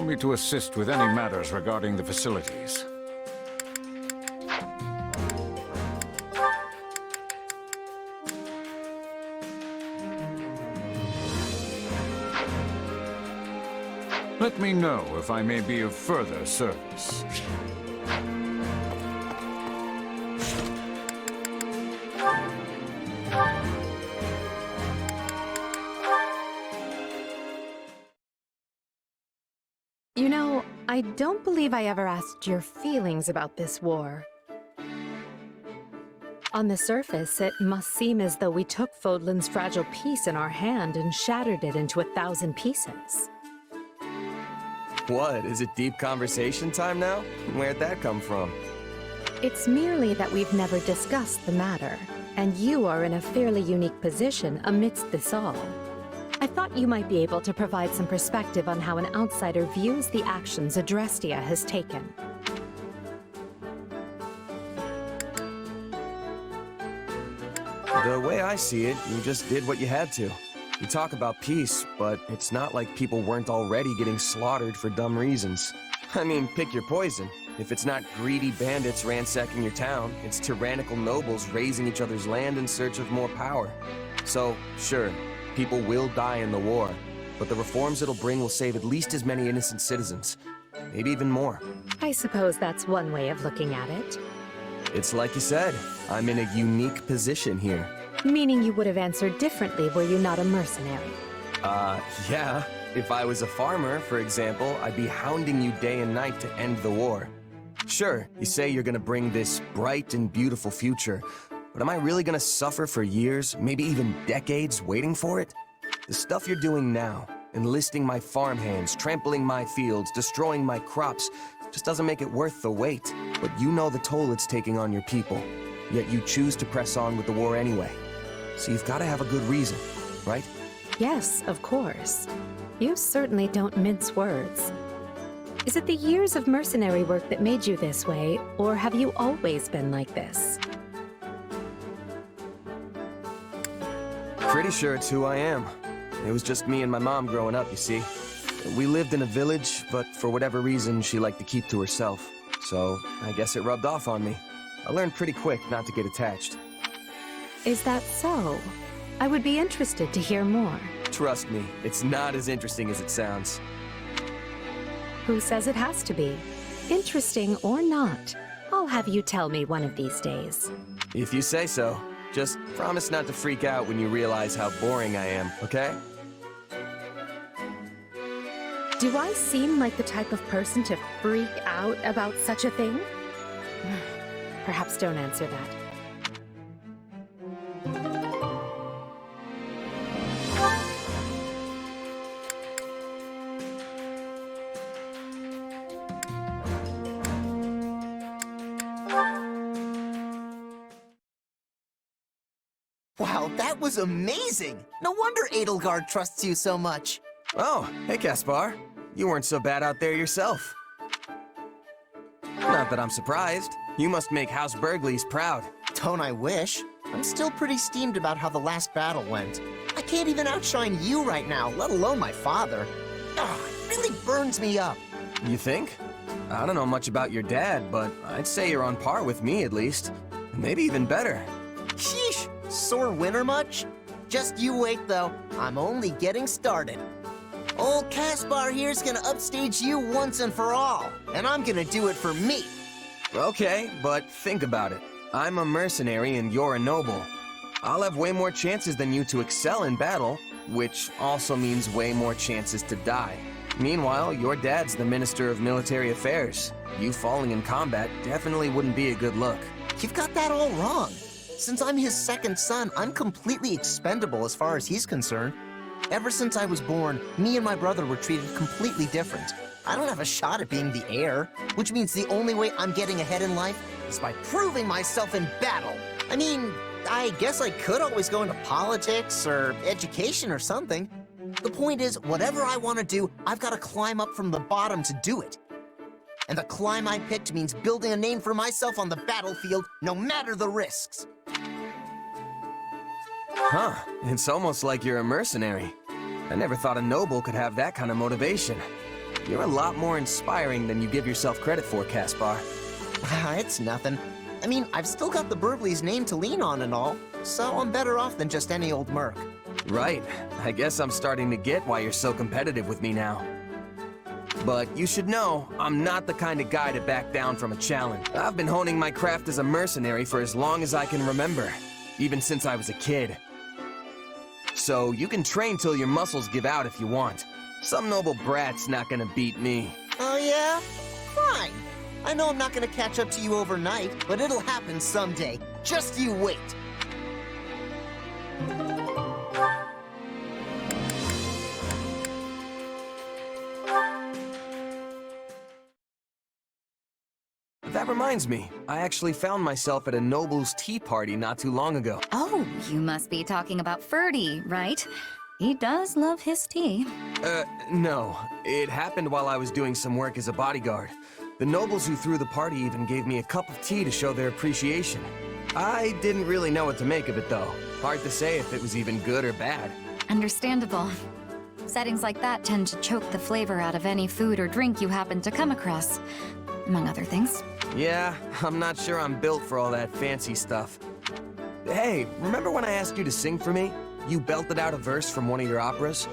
call me to assist with any matters regarding the facilities. Let me know if I may be of further service. You know, I don't believe I ever asked your feelings about this war. On the surface, it must seem as though we took Fodlan's fragile piece in our hand and shattered it into 1,000 pieces. What, is it deep conversation time now? Where'd that come from? It's merely that we've never discussed the matter, and you are in a fairly unique position amidst this all. I thought you might be able to provide some perspective on how an outsider views the actions Adrestia has taken. The way I see it, you just did what you had to. You talk about peace, but it's not like people weren't already getting slaughtered for dumb reasons. I mean, pick your poison. If it's not greedy bandits ransacking your town, it's tyrannical nobles raising each other's land in search of more power. So, sure, people will die in the war, but the reforms it'll bring will save at least as many innocent citizens. Maybe even more. I suppose that's one way of looking at it. It's like you said, I'm in a unique position here. Meaning you would have answered differently were you not a mercenary. Yeah. If I was a farmer, for example, I'd be hounding you day and night to end the war. Sure, you say you're gonna bring this bright and beautiful future, but am I really gonna suffer for years, maybe even decades, waiting for it? The stuff you're doing now, enlisting my farmhands, trampling my fields, destroying my crops, just doesn't make it worth the wait. But you know the toll it's taking on your people, yet you choose to press on with the war anyway. So you've got to have a good reason, right? Yes, of course. You certainly don't mince words. Is it the years of mercenary work that made you this way, or have you always been like this? Pretty sure it's who I am. It was just me and my mom growing up, you see. We lived in a village, but for whatever reason, she liked to keep to herself. So I guess it rubbed off on me. I learned pretty quick not to get attached. Is that so? I would be interested to hear more. Trust me, it's not as interesting as it sounds. Who says it has to be? Interesting or not, I'll have you tell me one of these days. If you say so. Just promise not to freak out when you realize how boring I am, okay? Do I seem like the type of person to freak out about such a thing? Perhaps don't answer that. Wow, that was amazing! No wonder Edelgard trusts you so much. Oh, hey Caspar. You weren't so bad out there yourself. Not that I'm surprised. You must make House Burgleys proud. Don't I wish? I'm still pretty steamed about how the last battle went. I can't even outshine you right now, let alone my father. It really burns me up. You think? I don't know much about your dad, but I'd say you're on par with me at least. Maybe even better. Sheesh! Sore winner much? Just you wait though, I'm only getting started. Old Caspar here's gonna upstage you once and for all, and I'm gonna do it for me. Okay, but think about it. I'm a mercenary and you're a noble. I'll have way more chances than you to excel in battle, which also means way more chances to die. Meanwhile, your dad's the Minister of Military Affairs. You falling in combat definitely wouldn't be a good look. You've got that all wrong. Since I'm his second son, I'm completely expendable as far as he's concerned. Ever since I was born, me and my brother were treated completely different. I don't have a shot at being the heir, which means the only way I'm getting ahead in life is by proving myself in battle. I mean, I guess I could always go into politics or education or something. The point is, whatever I want to do, I've got to climb up from the bottom to do it. And the climb I picked means building a name for myself on the battlefield, no matter the risks. Huh, it's almost like you're a mercenary. I never thought a noble could have that kind of motivation. You're a lot more inspiring than you give yourself credit for, Caspar. It's nothing. I mean, I've still got the Burbley's name to lean on and all, so I'm better off than just any old merc. Right. I guess I'm starting to get why you're so competitive with me now. But you should know, I'm not the kind of guy to back down from a challenge. I've been honing my craft as a mercenary for as long as I can remember, even since I was a kid. So you can train till your muscles give out if you want. Some noble brat's not gonna beat me. Oh yeah? Fine. I know I'm not gonna catch up to you overnight, but it'll happen someday. Just you wait. That reminds me, I actually found myself at a noble's tea party not too long ago. Oh, you must be talking about Ferdy, right? He does love his tea. No. It happened while I was doing some work as a bodyguard. The nobles who threw the party even gave me a cup of tea to show their appreciation. I didn't really know what to make of it, though. Hard to say if it was even good or bad. Understandable. Settings like that tend to choke the flavor out of any food or drink you happen to come across, among other things. Yeah, I'm not sure I'm built for all that fancy stuff. Hey, remember when I asked you to sing for me? You belted out a verse from one of your operas?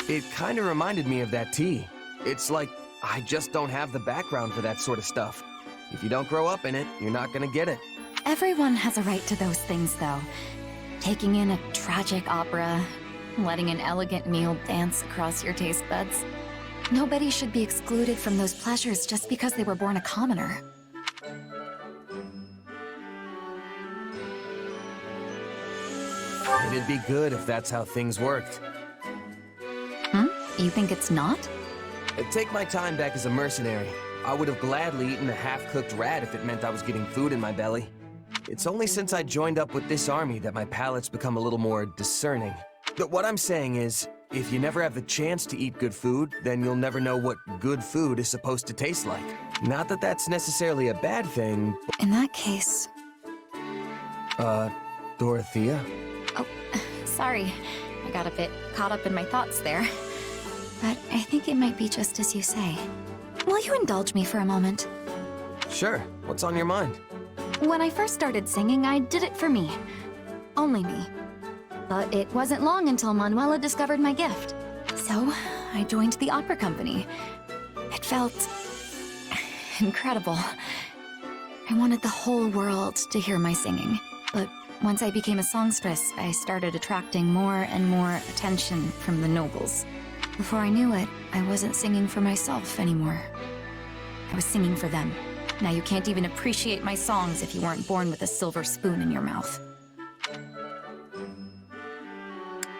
It kind of reminded me of that tea. It's like I just don't have the background for that sort of stuff. If you don't grow up in it, you're not gonna get it. Everyone has a right to those things, though. Taking in a tragic opera, letting an elegant meal dance across your taste buds. Nobody should be excluded from those pleasures just because they were born a commoner. It'd be good if that's how things worked. You think it's not? Take my time back as a mercenary. I would have gladly eaten a half-cooked rat if it meant I was getting food in my belly. It's only since I joined up with this army that my palate's become a little more discerning. But what I'm saying is, if you never have the chance to eat good food, then you'll never know what good food is supposed to taste like. Not that that's necessarily a bad thing. In that case... Dorothea? Oh, sorry. I got a bit caught up in my thoughts there. But I think it might be just as you say. Will you indulge me for a moment? Sure. What's on your mind? When I first started singing, I did it for me. Only me. But it wasn't long until Manuela discovered my gift. So, I joined the opera company. It felt... incredible. I wanted the whole world to hear my singing. But once I became a songstress, I started attracting more and more attention from the nobles. Before I knew it, I wasn't singing for myself anymore. I was singing for them. Now you can't even appreciate my songs if you weren't born with a silver spoon in your mouth.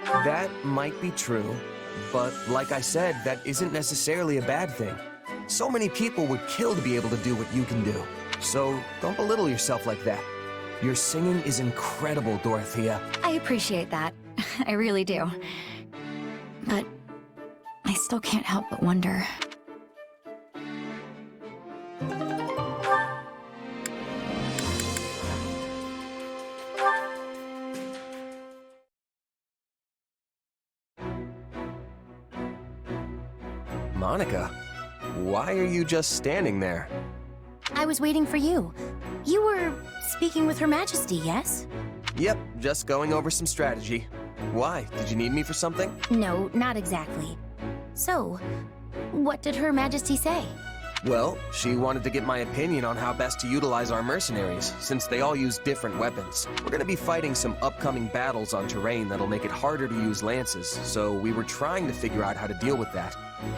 That might be true, but like I said, that isn't necessarily a bad thing. So many people would kill to be able to do what you can do. So don't belittle yourself like that. Your singing is incredible, Dorothea. I appreciate that. I really do. But I still can't help but wonder. Monica, why are you just standing there? I was waiting for you. You were speaking with Her Majesty, yes? Yep, just going over some strategy. Why? Did you need me for something? No, not exactly. So, what did Her Majesty say? Well, she wanted to get my opinion on how best to utilize our mercenaries, since they all use different weapons. We're gonna be fighting some upcoming battles on terrain that'll make it harder to use lances, so we were trying to figure out how to deal with that.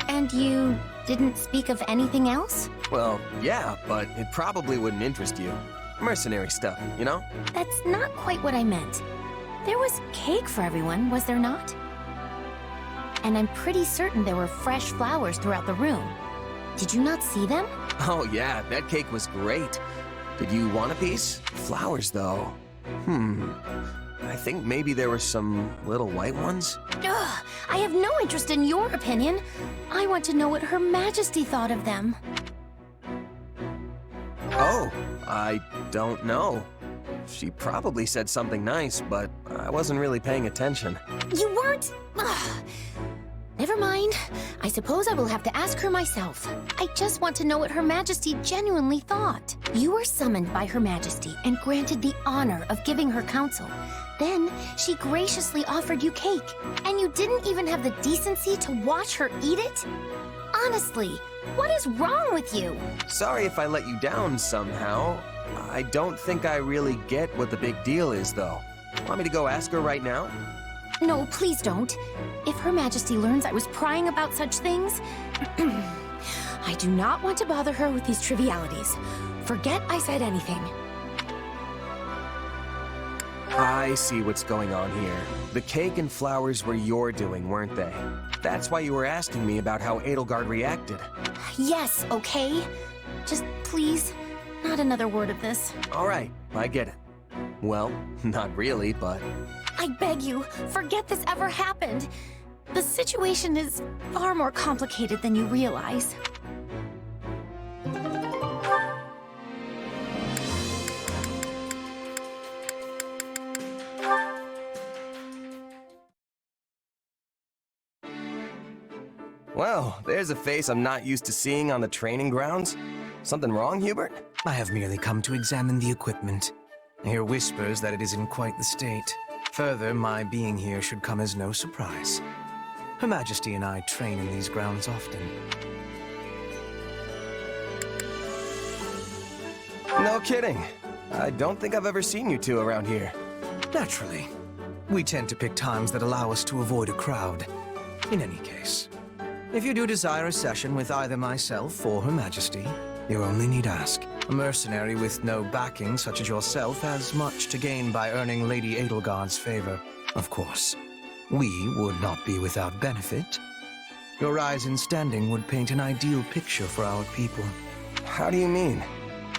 And you didn't speak of anything else? Well, yeah, but it probably wouldn't interest you. Mercenary stuff, you know? That's not quite what I meant. There was cake for everyone, was there not? And I'm pretty certain there were fresh flowers throughout the room. Did you not see them? Oh yeah, that cake was great. Did you want a piece? Flowers, though. I think maybe there were some little white ones. Ugh, I have no interest in your opinion. I want to know what Her Majesty thought of them. Oh, I don't know. She probably said something nice, but I wasn't really paying attention. You weren't? Ugh. Never mind. I suppose I will have to ask her myself. I just want to know what Her Majesty genuinely thought. You were summoned by Her Majesty and granted the honor of giving her counsel. Then, she graciously offered you cake, and you didn't even have the decency to watch her eat it? Honestly, what is wrong with you? Sorry if I let you down somehow. I don't think I really get what the big deal is, though. Want me to go ask her right now? No, please don't. If Her Majesty learns I was prying about such things, I do not want to bother her with these trivialities. Forget I said anything. I see what's going on here. The cake and flowers were your doing, weren't they? That's why you were asking me about how Edelgard reacted. Yes, okay? Just please, not another word of this. All right, I get it. Well, not really, but... I beg you, forget this ever happened. The situation is far more complicated than you realize. Well, there's a face I'm not used to seeing on the training grounds. Something wrong, Hubert? I have merely come to examine the equipment. I hear whispers that it is in quite the state. Further, my being here should come as no surprise. Her Majesty and I train in these grounds often. No kidding. I don't think I've ever seen you two around here. Naturally. We tend to pick times that allow us to avoid a crowd. In any case, if you do desire a session with either myself or Her Majesty, you only need ask. A mercenary with no backing such as yourself has much to gain by earning Lady Edelgard's favor. Of course, we would not be without benefit. Your rise in standing would paint an ideal picture for our people. How do you mean?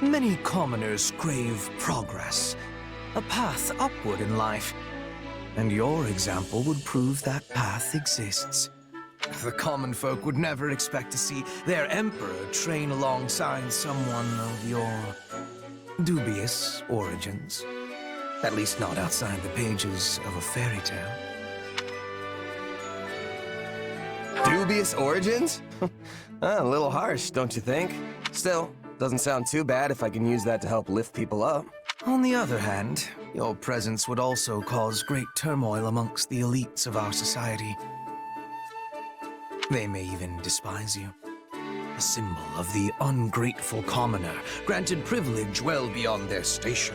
Many commoners crave progress, a path upward in life. And your example would prove that path exists. The common folk would never expect to see their emperor train alongside someone of your dubious origins. At least not outside the pages of a fairy tale. Dubious origins? A little harsh, don't you think? Still, doesn't sound too bad if I can use that to help lift people up. On the other hand, your presence would also cause great turmoil amongst the elites of our society. They may even despise you. A symbol of the ungrateful commoner, granted privilege well beyond their station.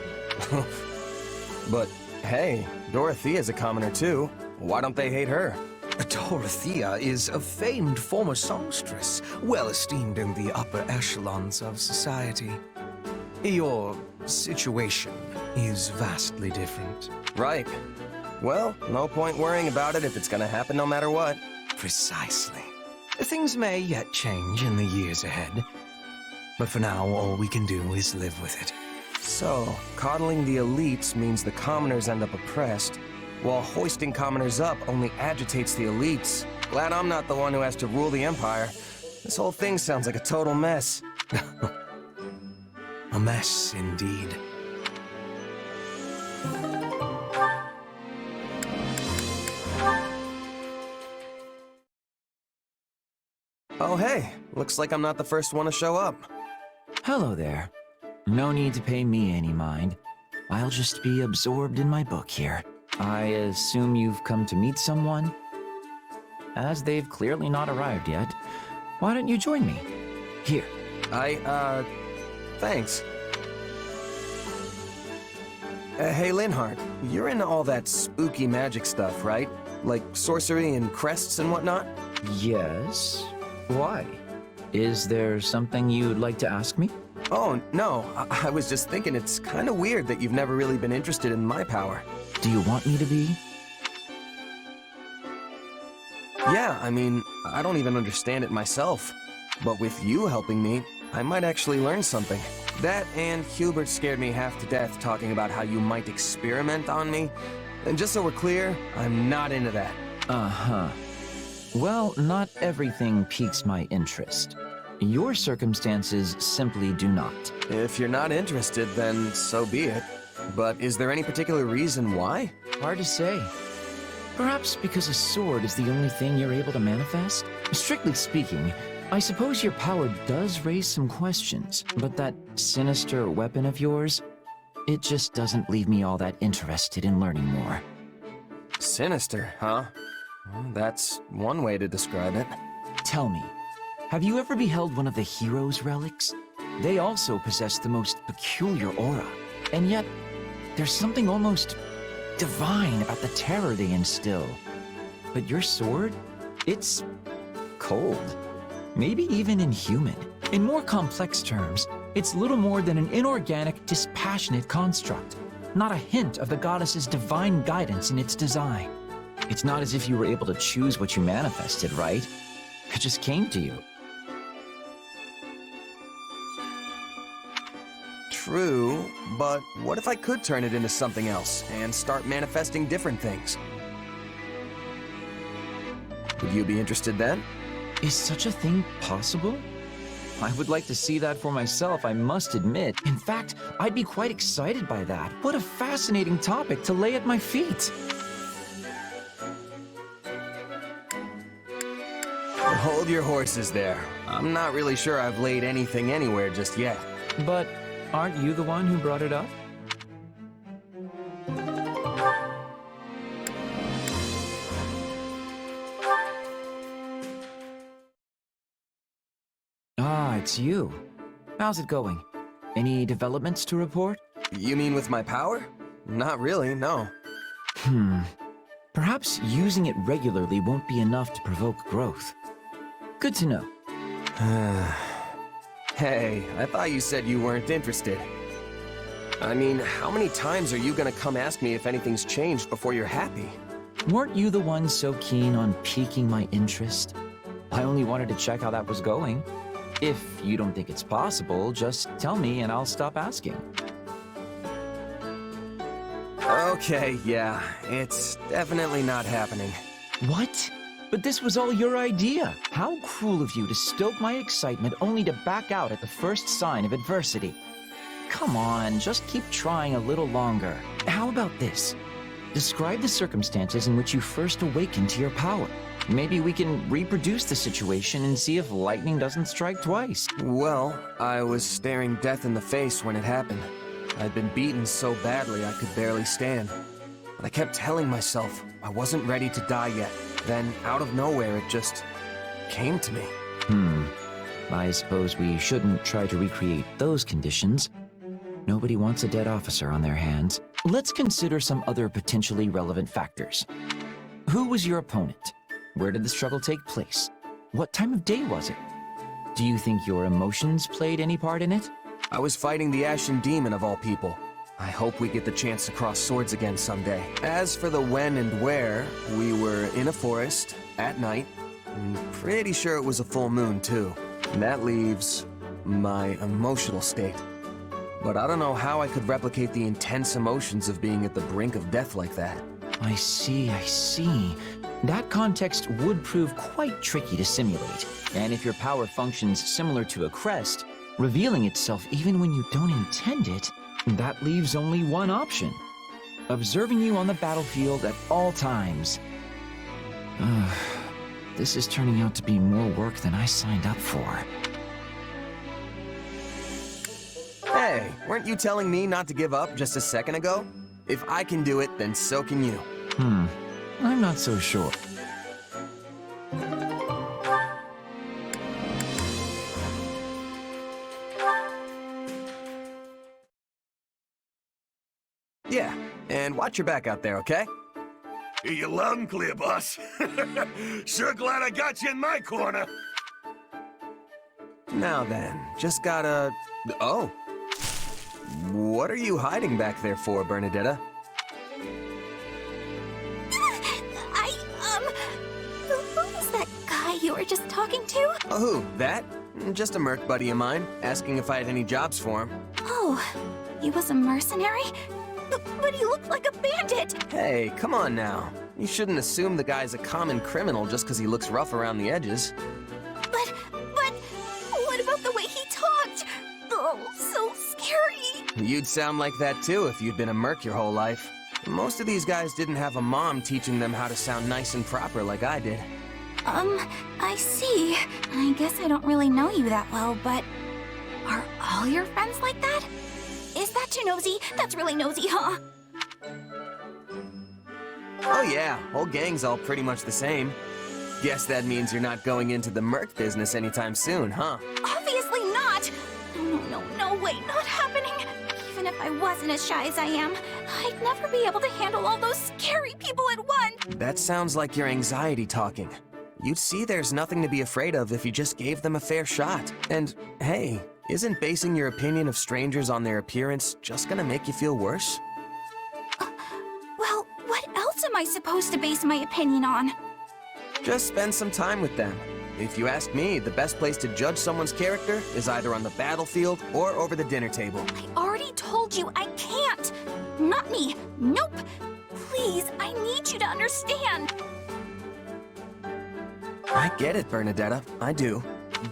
But hey, Dorothea's a commoner too. Why don't they hate her? Dorothea is a famed former songstress, well esteemed in the upper echelons of society. Your situation is vastly different. Right. Well, no point worrying about it if it's gonna happen no matter what. Precisely. Things may yet change in the years ahead. But for now, all we can do is live with it. So, coddling the elites means the commoners end up oppressed, while hoisting commoners up only agitates the elites. Glad I'm not the one who has to rule the empire. This whole thing sounds like a total mess. A mess, indeed. Oh hey, looks like I'm not the first one to show up. Hello there. No need to pay me any mind. I'll just be absorbed in my book here. I assume you've come to meet someone? As they've clearly not arrived yet, why don't you join me? Here. Thanks. Hey, Linhardt, you're into all that spooky magic stuff, right? Like sorcery and crests and whatnot? Yes? Why? Is there something you'd like to ask me? Oh, no. I was just thinking it's kind of weird that you've never really been interested in my power. Do you want me to be? Yeah, I mean, I don't even understand it myself. But with you helping me, I might actually learn something. That and Hubert scared me half to death talking about how you might experiment on me. And just so we're clear, I'm not into that. Uh-huh. Well, not everything piques my interest. Your circumstances simply do not. If you're not interested, then so be it. But is there any particular reason why? Hard to say. Perhaps because a sword is the only thing you're able to manifest? Strictly speaking, I suppose your power does raise some questions, but that sinister weapon of yours, it just doesn't leave me all that interested in learning more. Sinister, huh? Well, that's one way to describe it. Tell me, have you ever beheld one of the hero's relics? They also possess the most peculiar aura, and yet there's something almost divine about the terror they instill. But your sword, it's cold. Maybe even inhuman. In more complex terms, it's little more than an inorganic, dispassionate construct. Not a hint of the goddess's divine guidance in its design. It's not as if you were able to choose what you manifested, right? It just came to you. True, but what if I could turn it into something else and start manifesting different things? Would you be interested then? Is such a thing possible? I would like to see that for myself, I must admit. In fact, I'd be quite excited by that. What a fascinating topic to lay at my feet. Hold your horses there. I'm not really sure I've laid anything anywhere just yet. But aren't you the one who brought it up? Ah, it's you. How's it going? Any developments to report? You mean with my power? Not really, no. Perhaps using it regularly won't be enough to provoke growth. Good to know. Hey, I thought you said you weren't interested. I mean, how many times are you gonna come ask me if anything's changed before you're happy? Weren't you the one so keen on piquing my interest? I only wanted to check how that was going. If you don't think it's possible, just tell me and I'll stop asking. Okay, yeah, it's definitely not happening. What? But this was all your idea. How cruel of you to stoke my excitement only to back out at the first sign of adversity. Come on, just keep trying a little longer. How about this? Describe the circumstances in which you first awakened to your power. Maybe we can reproduce the situation and see if lightning doesn't strike twice. Well, I was staring death in the face when it happened. I'd been beaten so badly I could barely stand. But I kept telling myself I wasn't ready to die yet. Then, out of nowhere, it just came to me. I suppose we shouldn't try to recreate those conditions. Nobody wants a dead officer on their hands. Let's consider some other potentially relevant factors. Who was your opponent? Where did the struggle take place? What time of day was it? Do you think your emotions played any part in it? I was fighting the Ashen Demon of all people. I hope we get the chance to cross swords again someday. As for the when and where, we were in a forest, at night. I'm pretty sure it was a full moon, too. And that leaves my emotional state. But I don't know how I could replicate the intense emotions of being at the brink of death like that. I see. That context would prove quite tricky to simulate. And if your power functions similar to a crest, revealing itself even when you don't intend it, that leaves only one option. Observing you on the battlefield at all times. This is turning out to be more work than I signed up for. Hey, weren't you telling me not to give up just a second ago? If I can do it, then so can you. I'm not so sure. Yeah, and watch your back out there, okay? Hear you loud and clear, boss. Sure glad I got you in my corner. Now then, just gotta... Oh. What are you hiding back there for, Bernadetta? Who was that guy you were just talking to? Oh, who? That? Just a merc buddy of mine, asking if I had any jobs for him. Oh, he was a mercenary? But he looked like a bandit! Hey, come on now. You shouldn't assume the guy's a common criminal just because he looks rough around the edges. But, what about the way he talked? Oh, so scary. You'd sound like that too if you'd been a merc your whole life. Most of these guys didn't have a mom teaching them how to sound nice and proper like I did. I see. I guess I don't really know you that well, but are all your friends like that? Is that too nosy? That's really nosy, huh? Oh yeah, whole gang's all pretty much the same. Guess that means you're not going into the merc business anytime soon, huh? Obviously not! No way, not happening! Even if I wasn't as shy as I am, I'd never be able to handle all those scary people at once! That sounds like your anxiety talking. You'd see there's nothing to be afraid of if you just gave them a fair shot. And hey, isn't basing your opinion of strangers on their appearance just gonna make you feel worse? Well, what else am I supposed to base my opinion on? Just spend some time with them. If you ask me, the best place to judge someone's character is either on the battlefield or over the dinner table. I already told you I can't! Not me! Nope! Please, I need you to understand! I get it, Bernadetta. I do.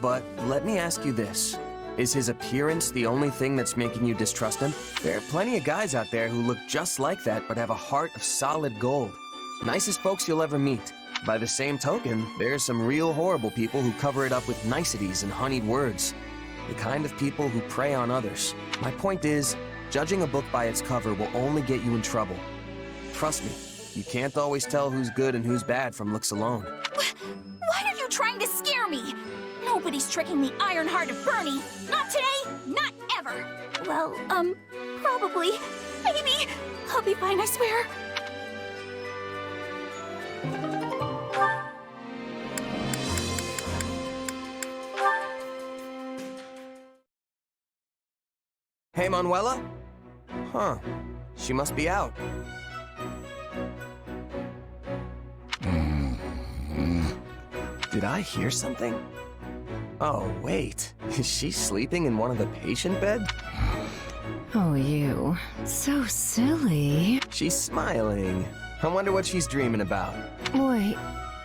But let me ask you this. Is his appearance the only thing that's making you distrust him? There are plenty of guys out there who look just like that but have a heart of solid gold. Nicest folks you'll ever meet. By the same token, there are some real horrible people who cover it up with niceties and honeyed words. The kind of people who prey on others. My point is, judging a book by its cover will only get you in trouble. Trust me, you can't always tell who's good and who's bad from looks alone. Why are you trying to scare me? Nobody's tricking the iron-hearted Bernie. Not today, not ever. Well, probably. Maybe. I'll be fine, I swear. Hey, Manuela? Huh. She must be out. Did I hear something? Oh, wait. Is she sleeping in one of the patient beds? Oh, you. So silly. She's smiling. I wonder what she's dreaming about. Wait,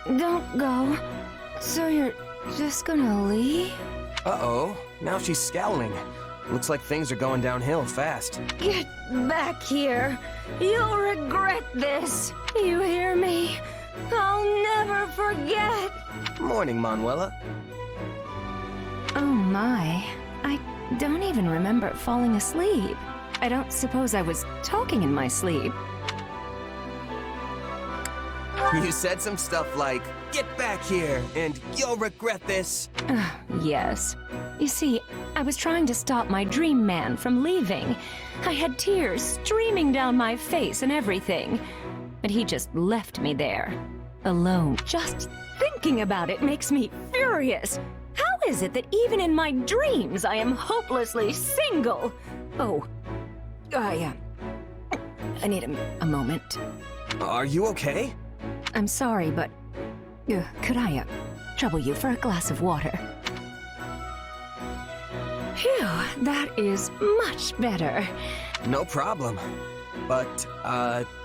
don't go. So you're just gonna leave? Uh-oh. Now she's scowling. Looks like things are going downhill fast. Get back here. You'll regret this. You hear me? I'll never forget. Morning, Manuela. Oh my. I don't even remember falling asleep. I don't suppose I was talking in my sleep. You said some stuff like, "Get back here, and you'll regret this." Yes. You see, I was trying to stop my dream man from leaving. I had tears streaming down my face and everything. But he just left me there, alone. Just thinking about it makes me furious. How is it that even in my dreams I am hopelessly single? Oh, I need a moment. Are you okay? I'm sorry, but could I trouble you for a glass of water? Phew, that is much better. No problem. But,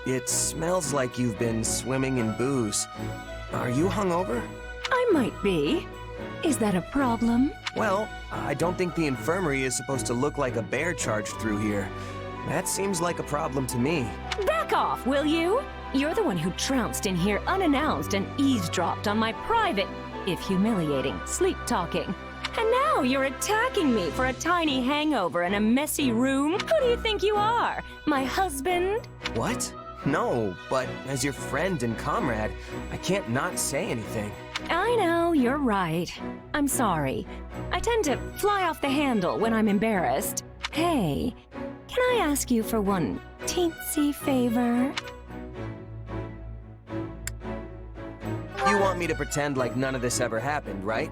it smells like you've been swimming in booze. Are you hungover? I might be. Is that a problem? Well, I don't think the infirmary is supposed to look like a bear charged through here. That seems like a problem to me. Back off, will you? You're the one who trounced in here unannounced and eavesdropped on my private, if humiliating, sleep-talking. And now you're attacking me for a tiny hangover in a messy room? Who do you think you are? My husband? What? No, but as your friend and comrade, I can't not say anything. I know, you're right. I'm sorry. I tend to fly off the handle when I'm embarrassed. Hey, can I ask you for one teensy favor? You want me to pretend like none of this ever happened, right?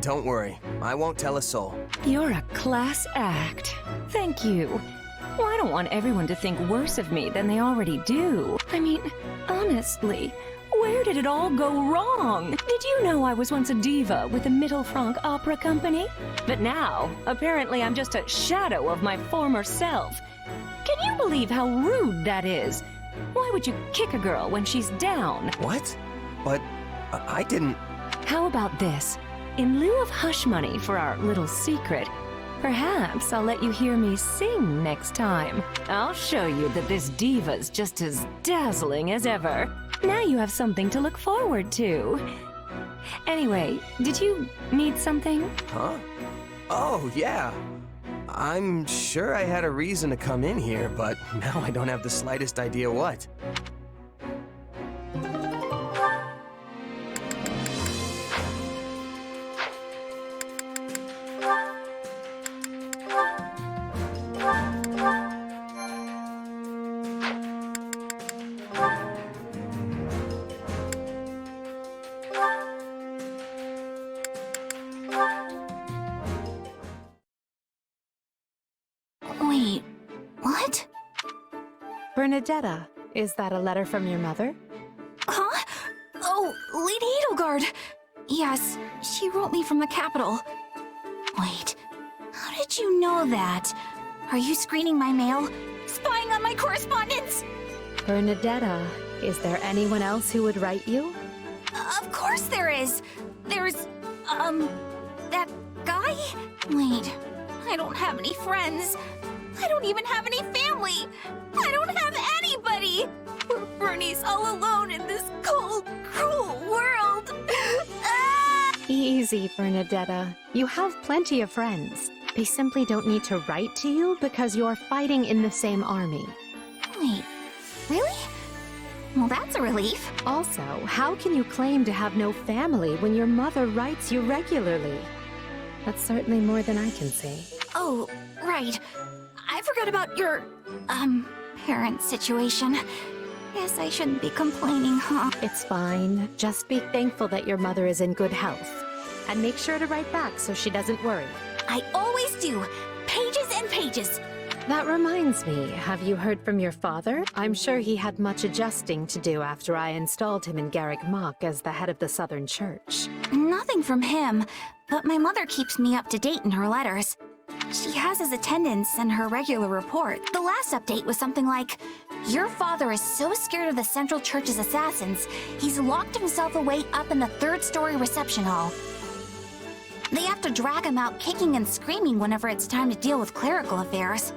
Don't worry, I won't tell a soul. You're a class act. Thank you. Well, I don't want everyone to think worse of me than they already do. I mean, honestly, where did it all go wrong? Did you know I was once a diva with the Mittelfranc Opera Company? But now, apparently I'm just a shadow of my former self. Can you believe how rude that is? Why would you kick a girl when she's down? What? But I didn't... How about this? In lieu of hush money for our little secret, Perhaps I'll let you hear me sing next time. I'll show you that this diva's just as dazzling as ever. Now you have something to look forward to. Anyway, did you need something? Huh? Oh, yeah. I'm sure I had a reason to come in here, but now I don't have the slightest idea what. Wait, what? Bernadetta, is that a letter from your mother? Huh? Oh, Lady Edelgard! Yes, she wrote me from the capital. Wait, how did you know that? Are you screening my mail? Spying on my correspondence? Bernadetta, is there anyone else who would write you? Of course there is! There's, that guy? Wait, I don't have any friends. I don't even have any family. I don't have anybody. Poor Bernie's all alone in this cold, cruel world. Ah! Easy, Bernadetta. You have plenty of friends. They simply don't need to write to you because you're fighting in the same army. Wait, really? Well, that's a relief. Also, how can you claim to have no family when your mother writes you regularly? That's certainly more than I can say. Oh, right. I forgot about your, parent situation. Guess I shouldn't be complaining, huh? It's fine. Just be thankful that your mother is in good health. And make sure to write back so she doesn't worry. I always do. Pages and pages. That reminds me, have you heard from your father? I'm sure he had much adjusting to do after I installed him in Garrick Mach as the head of the Southern Church. Nothing from him, but my mother keeps me up to date in her letters. She has his attendance and her regular report. The last update was something like, "Your father is so scared of the Central Church's assassins, he's locked himself away up in the third-story reception hall. They have to drag him out kicking and screaming whenever it's time to deal with clerical affairs."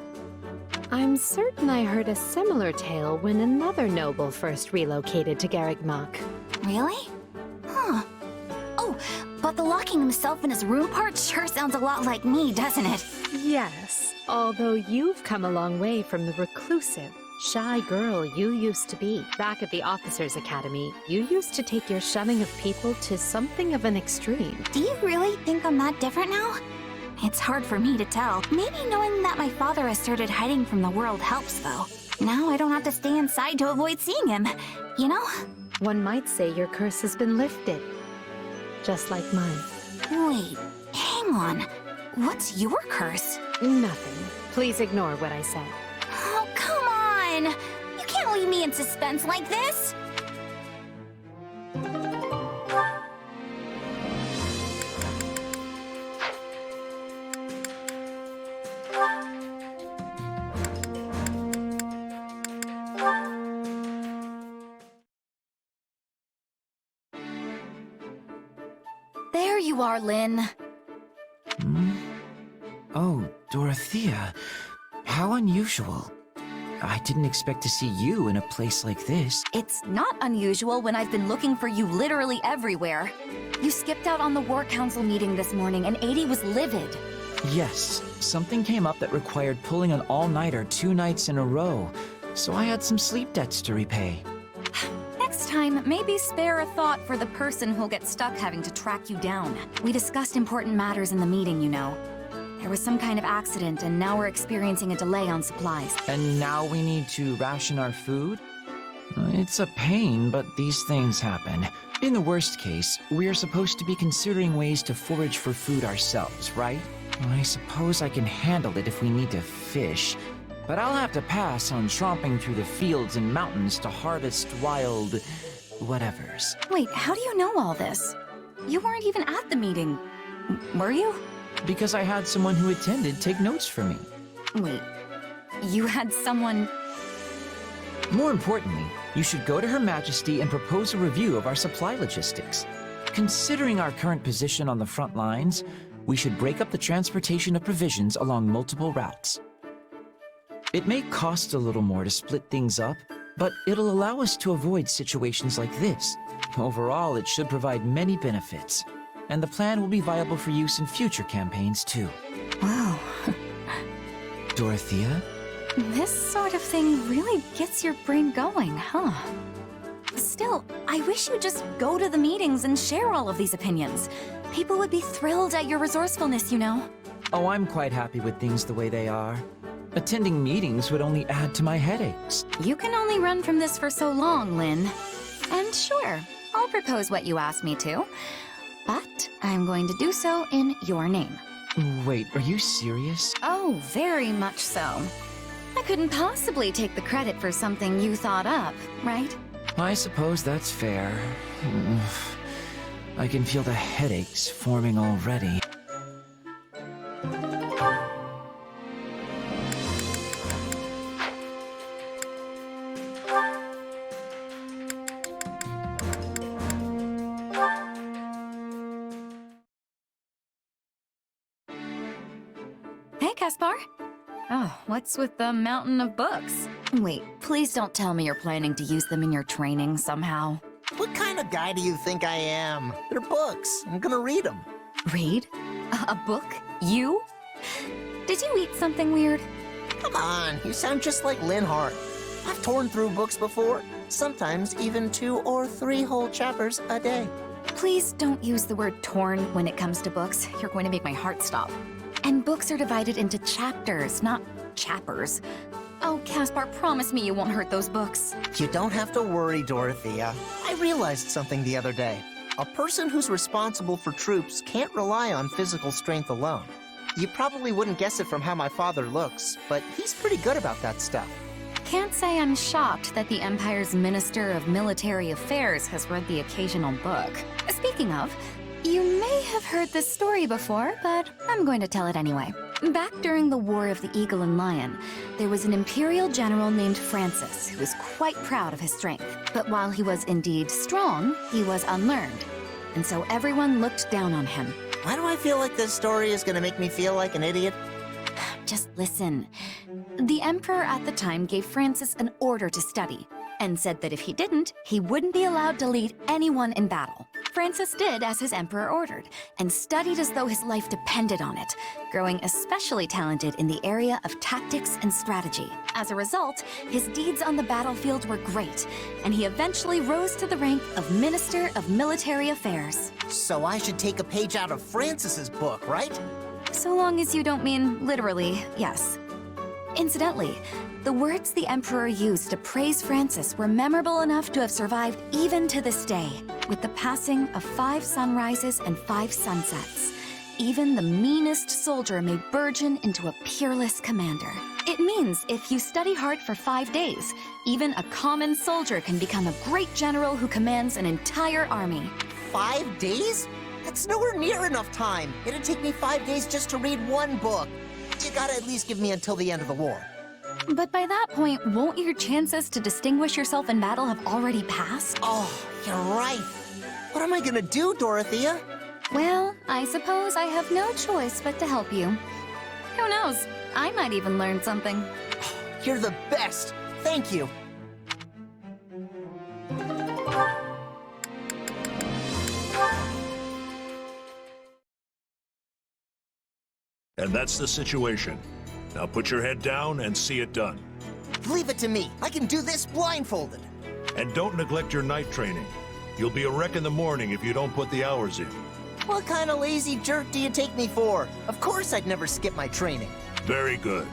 I'm certain I heard a similar tale when another noble first relocated to Garrick Mach. Really? Huh. Oh, but the locking himself in his room part sure sounds a lot like me, doesn't it? Yes, although you've come a long way from the reclusive, shy girl you used to be. Back at the Officers' Academy, you used to take your shunning of people to something of an extreme. Do you really think I'm that different now? It's hard for me to tell. Maybe knowing that my father has started hiding from the world helps, though. Now I don't have to stay inside to avoid seeing him, you know? One might say your curse has been lifted. Just like mine. Wait, hang on. What's your curse? Nothing. Please ignore what I said. Oh, come on! You can't leave me in suspense like this! There you are, Lynn. Oh, Dorothea. How unusual. I didn't expect to see you in a place like this. It's not unusual when I've been looking for you literally everywhere. You skipped out on the War Council meeting this morning, and Adie was livid. Yes, something came up that required pulling an all-nighter 2 nights in a row, so I had some sleep debts to repay. Next time, maybe spare a thought for the person who'll get stuck having to track you down. We discussed important matters in the meeting, you know. There was some kind of accident, and now we're experiencing a delay on supplies. And now we need to ration our food? It's a pain, but these things happen. In the worst case, we're supposed to be considering ways to forage for food ourselves, right? I suppose I can handle it if we need to fish, but I'll have to pass on tromping through the fields and mountains to harvest wild... whatevers. Wait, how do you know all this? You weren't even at the meeting, were you? Because I had someone who attended take notes for me. Wait, you had someone... More importantly, you should go to Her Majesty and propose a review of our supply logistics. Considering our current position on the front lines, we should break up the transportation of provisions along multiple routes. It may cost a little more to split things up, but it'll allow us to avoid situations like this. Overall, it should provide many benefits, and the plan will be viable for use in future campaigns too. Wow. Dorothea? This sort of thing really gets your brain going, huh? Still, I wish you'd just go to the meetings and share all of these opinions. People would be thrilled at your resourcefulness, you know. Oh, I'm quite happy with things the way they are. Attending meetings would only add to my headaches. You can only run from this for so long, Lynn. And sure, I'll propose what you asked me to. But I'm going to do so in your name. Wait, are you serious? Oh, very much so. I couldn't possibly take the credit for something you thought up, right? I suppose that's fair. I can feel the headaches forming already. Hey, Caspar. Oh, what's with the mountain of books? Wait, please don't tell me you're planning to use them in your training somehow. What kind of guy do you think I am? They're books. I'm gonna read them. Read? A book? You? Did you eat something weird? Come on, you sound just like Lynn Hart. I've torn through books before, sometimes even 2 or 3 whole chapters a day. Please don't use the word torn when it comes to books. You're going to make my heart stop. And books are divided into chapters, not chappers. Oh, Caspar, promise me you won't hurt those books. You don't have to worry, Dorothea. I realized something the other day. A person who's responsible for troops can't rely on physical strength alone. You probably wouldn't guess it from how my father looks, but he's pretty good about that stuff. Can't say I'm shocked that the Empire's Minister of Military Affairs has read the occasional book. Speaking of, you may have heard this story before, but I'm going to tell it anyway. Back during the War of the Eagle and Lion, there was an Imperial general named Francis who was quite proud of his strength. But while he was indeed strong, he was unlearned. And so everyone looked down on him. Why do I feel like this story is gonna make me feel like an idiot? Just listen. The Emperor at the time gave Francis an order to study, and said that if he didn't, he wouldn't be allowed to lead anyone in battle. Francis did as his emperor ordered, and studied as though his life depended on it, growing especially talented in the area of tactics and strategy. As a result, his deeds on the battlefield were great, and he eventually rose to the rank of Minister of Military Affairs. So I should take a page out of Francis's book, right? So long as you don't mean literally, yes. Incidentally, the words the Emperor used to praise Francis were memorable enough to have survived even to this day. With the passing of 5 sunrises and 5 sunsets, even the meanest soldier may burgeon into a peerless commander. It means if you study hard for 5 days, even a common soldier can become a great general who commands an entire army. 5 days? That's nowhere near enough time. It'd take me 5 days just to read one book. You gotta at least give me until the end of the war. But by that point, won't your chances to distinguish yourself in battle have already passed? Oh, you're right. What am I gonna do, Dorothea? Well, I suppose I have no choice but to help you. Who knows? I might even learn something. You're the best. Thank you. And that's the situation. Now put your head down and see it done. Leave it to me. I can do this blindfolded. And don't neglect your night training. You'll be a wreck in the morning if you don't put the hours in. What kind of lazy jerk do you take me for? Of course I'd never skip my training. Very good.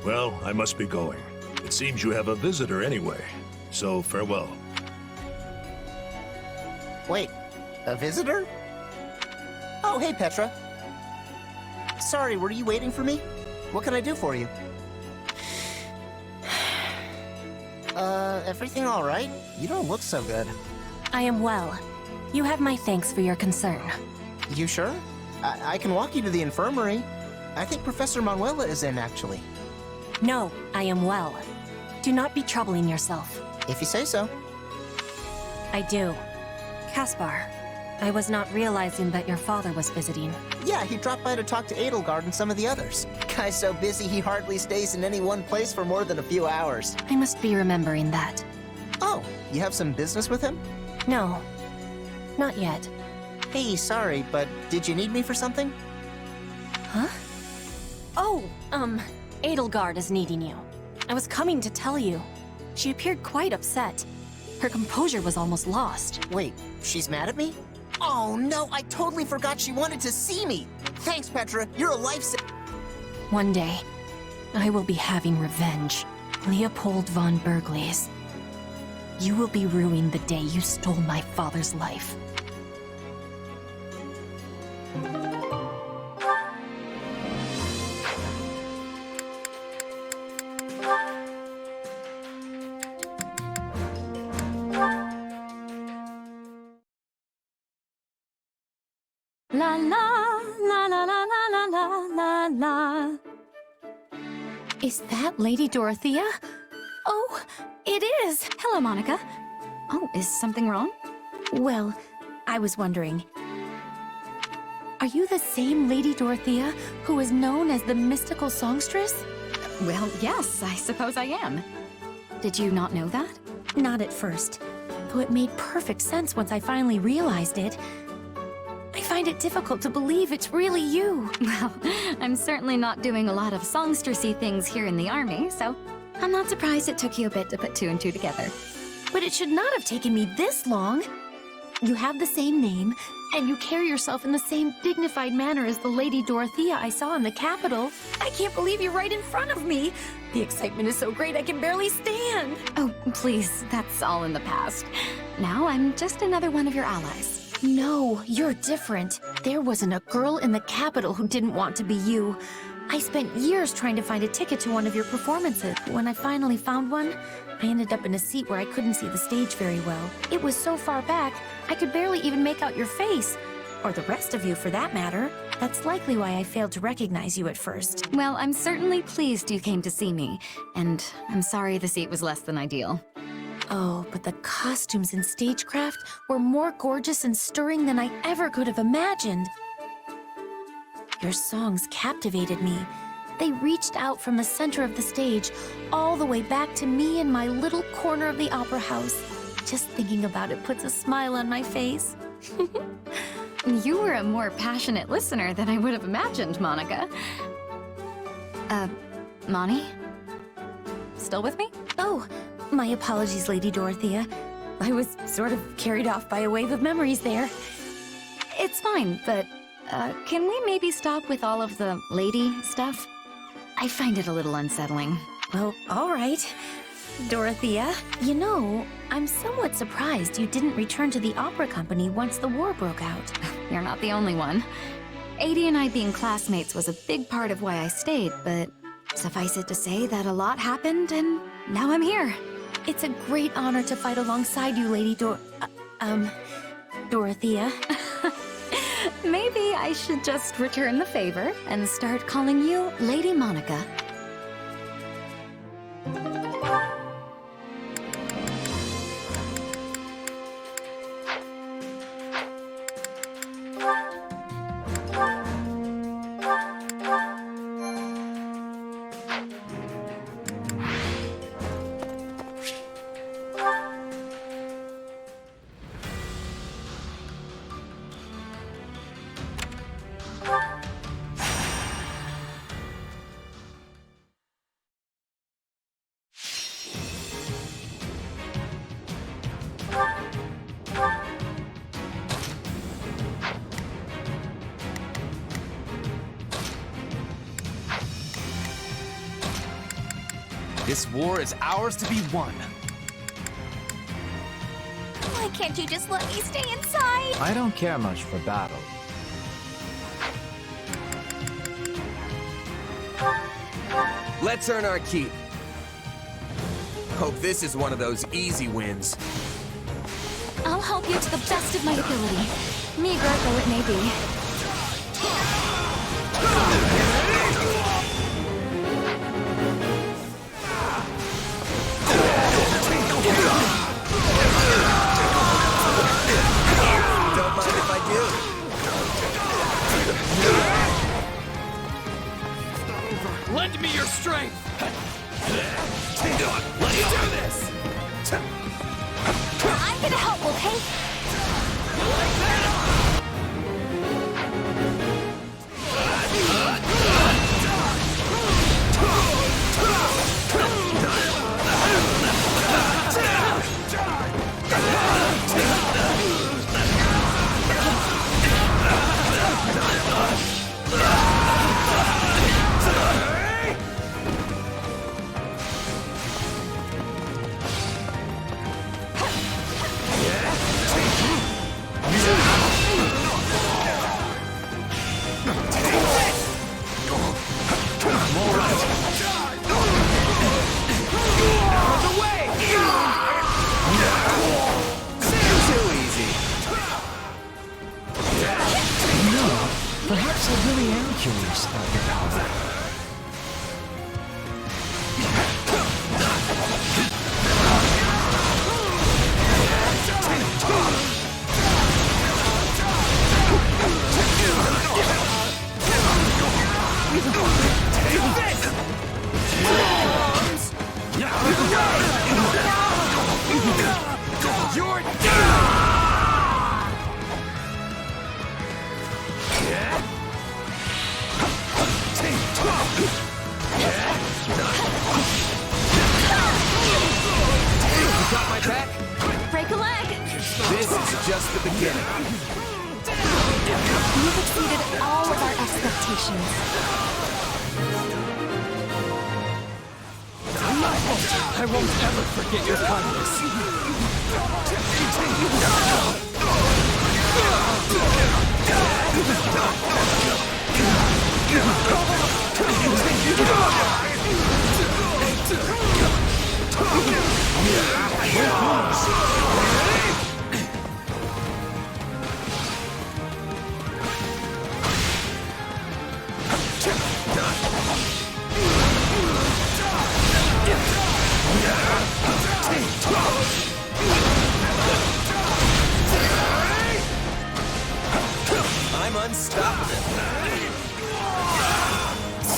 Well, I must be going. It seems you have a visitor anyway. So farewell. Wait, a visitor? Oh, hey, Petra. Sorry, were you waiting for me? What can I do for you? Everything all right? You don't look so good. I am well. You have my thanks for your concern. You sure? I can walk you to the infirmary. I think Professor Manuela is in, actually. No, I am well. Do not be troubling yourself. If you say so. I do. Caspar, I was not realizing that your father was visiting. Yeah, he dropped by to talk to Edelgard and some of the others. Guy's so busy he hardly stays in any one place for more than a few hours. I must be remembering that. Oh, you have some business with him? No, not yet. Hey, sorry, but did you need me for something? Huh? Oh, Edelgard is needing you. I was coming to tell you. She appeared quite upset. Her composure was almost lost. Wait, she's mad at me? Oh no, I totally forgot she wanted to see me! Thanks, Petra, you're a lifesaver. One day, I will be having revenge. Leopold von Bergles. You will be ruining the day you stole my father's life. La la la la la la la la la. Is that Lady Dorothea? Oh, it is! Hello, Monica. Oh, is something wrong? Well, I was wondering, are you the same Lady Dorothea who is known as the mystical songstress? Well, yes, I suppose I am. Did you not know that? Not at first, though it made perfect sense once I finally realized it. I find it difficult to believe it's really you. Well, I'm certainly not doing a lot of songstressy things here in the army, so I'm not surprised it took you a bit to put two and two together. But it should not have taken me this long. You have the same name, and you carry yourself in the same dignified manner as the Lady Dorothea I saw in the capital. I can't believe you're right in front of me. The excitement is so great I can barely stand. Oh, please, that's all in the past. Now I'm just another one of your allies. No, you're different. There wasn't a girl in the capital who didn't want to be you. I spent years trying to find a ticket to one of your performances. When I finally found one, I ended up in a seat where I couldn't see the stage very well. It was so far back, I could barely even make out your face. Or the rest of you, for that matter. That's likely why I failed to recognize you at first. Well, I'm certainly pleased you came to see me, and I'm sorry the seat was less than ideal. Oh, but the costumes and stagecraft were more gorgeous and stirring than I ever could have imagined. Your songs captivated me. They reached out from the center of the stage all the way back to me in my little corner of the opera house. Just thinking about it puts a smile on my face. You were a more passionate listener than I would have imagined, Monica. Moni? Still with me? Oh, my apologies, Lady Dorothea. I was sort of carried off by a wave of memories there. It's fine, but, can we maybe stop with all of the lady stuff? I find it a little unsettling. Well, all right. Dorothea, you know, I'm somewhat surprised you didn't return to the opera company once the war broke out. You're not the only one. Adi and I being classmates was a big part of why I stayed, but suffice it to say that a lot happened, and now I'm here. It's a great honor to fight alongside you, Lady Dorothea. Maybe I should just return the favor and start calling you Lady Monica. This war is ours to be won. Why can't you just let me stay inside? I don't care much for battle. Let's earn our keep. Hope this is one of those easy wins. I'll help you to the best of my ability, meager though it may be. Don't mind if attack? Break a leg! This is just the beginning. You've exceeded all of our expectations. I won't ever forget your kindness. I'm unstoppable.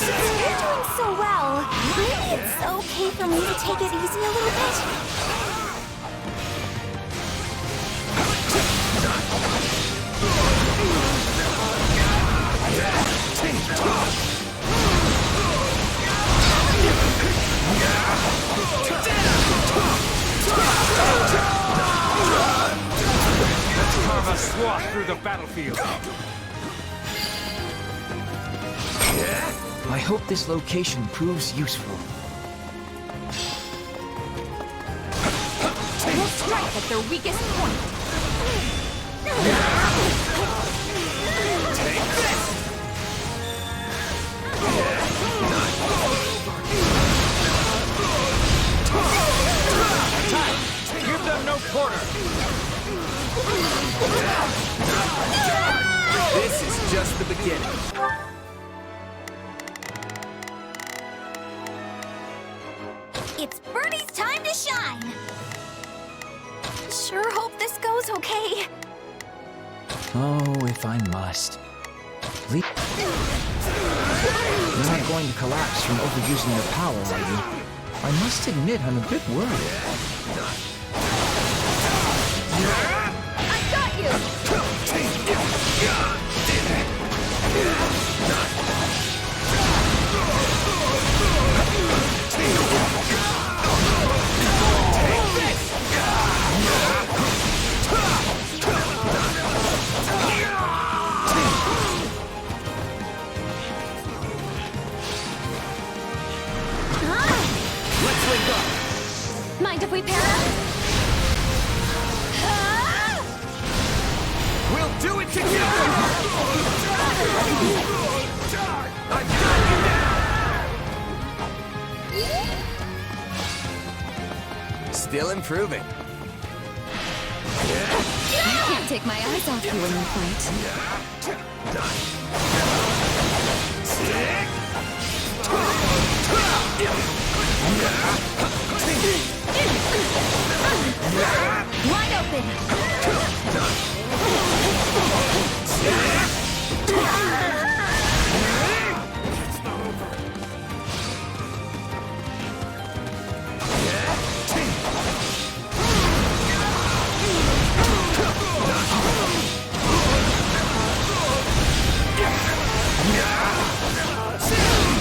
You're doing so well. Maybe it's okay for me to take it easy a little bit? Carve a swath through the battlefield. I hope this location proves useful. We'll strike at their weakest point. Take this! Give them no quarter. This is just the beginning. It's Birdie's time to shine! Sure hope this goes okay. Oh, if I must. You're not going to collapse from overusing your power, are you? I must admit, I'm a bit worried. I got you! Let's link up. Mind if we pair up? We'll do it together! I've got you now! Still improving. I can't take my eyes off you when you fight. Wide open!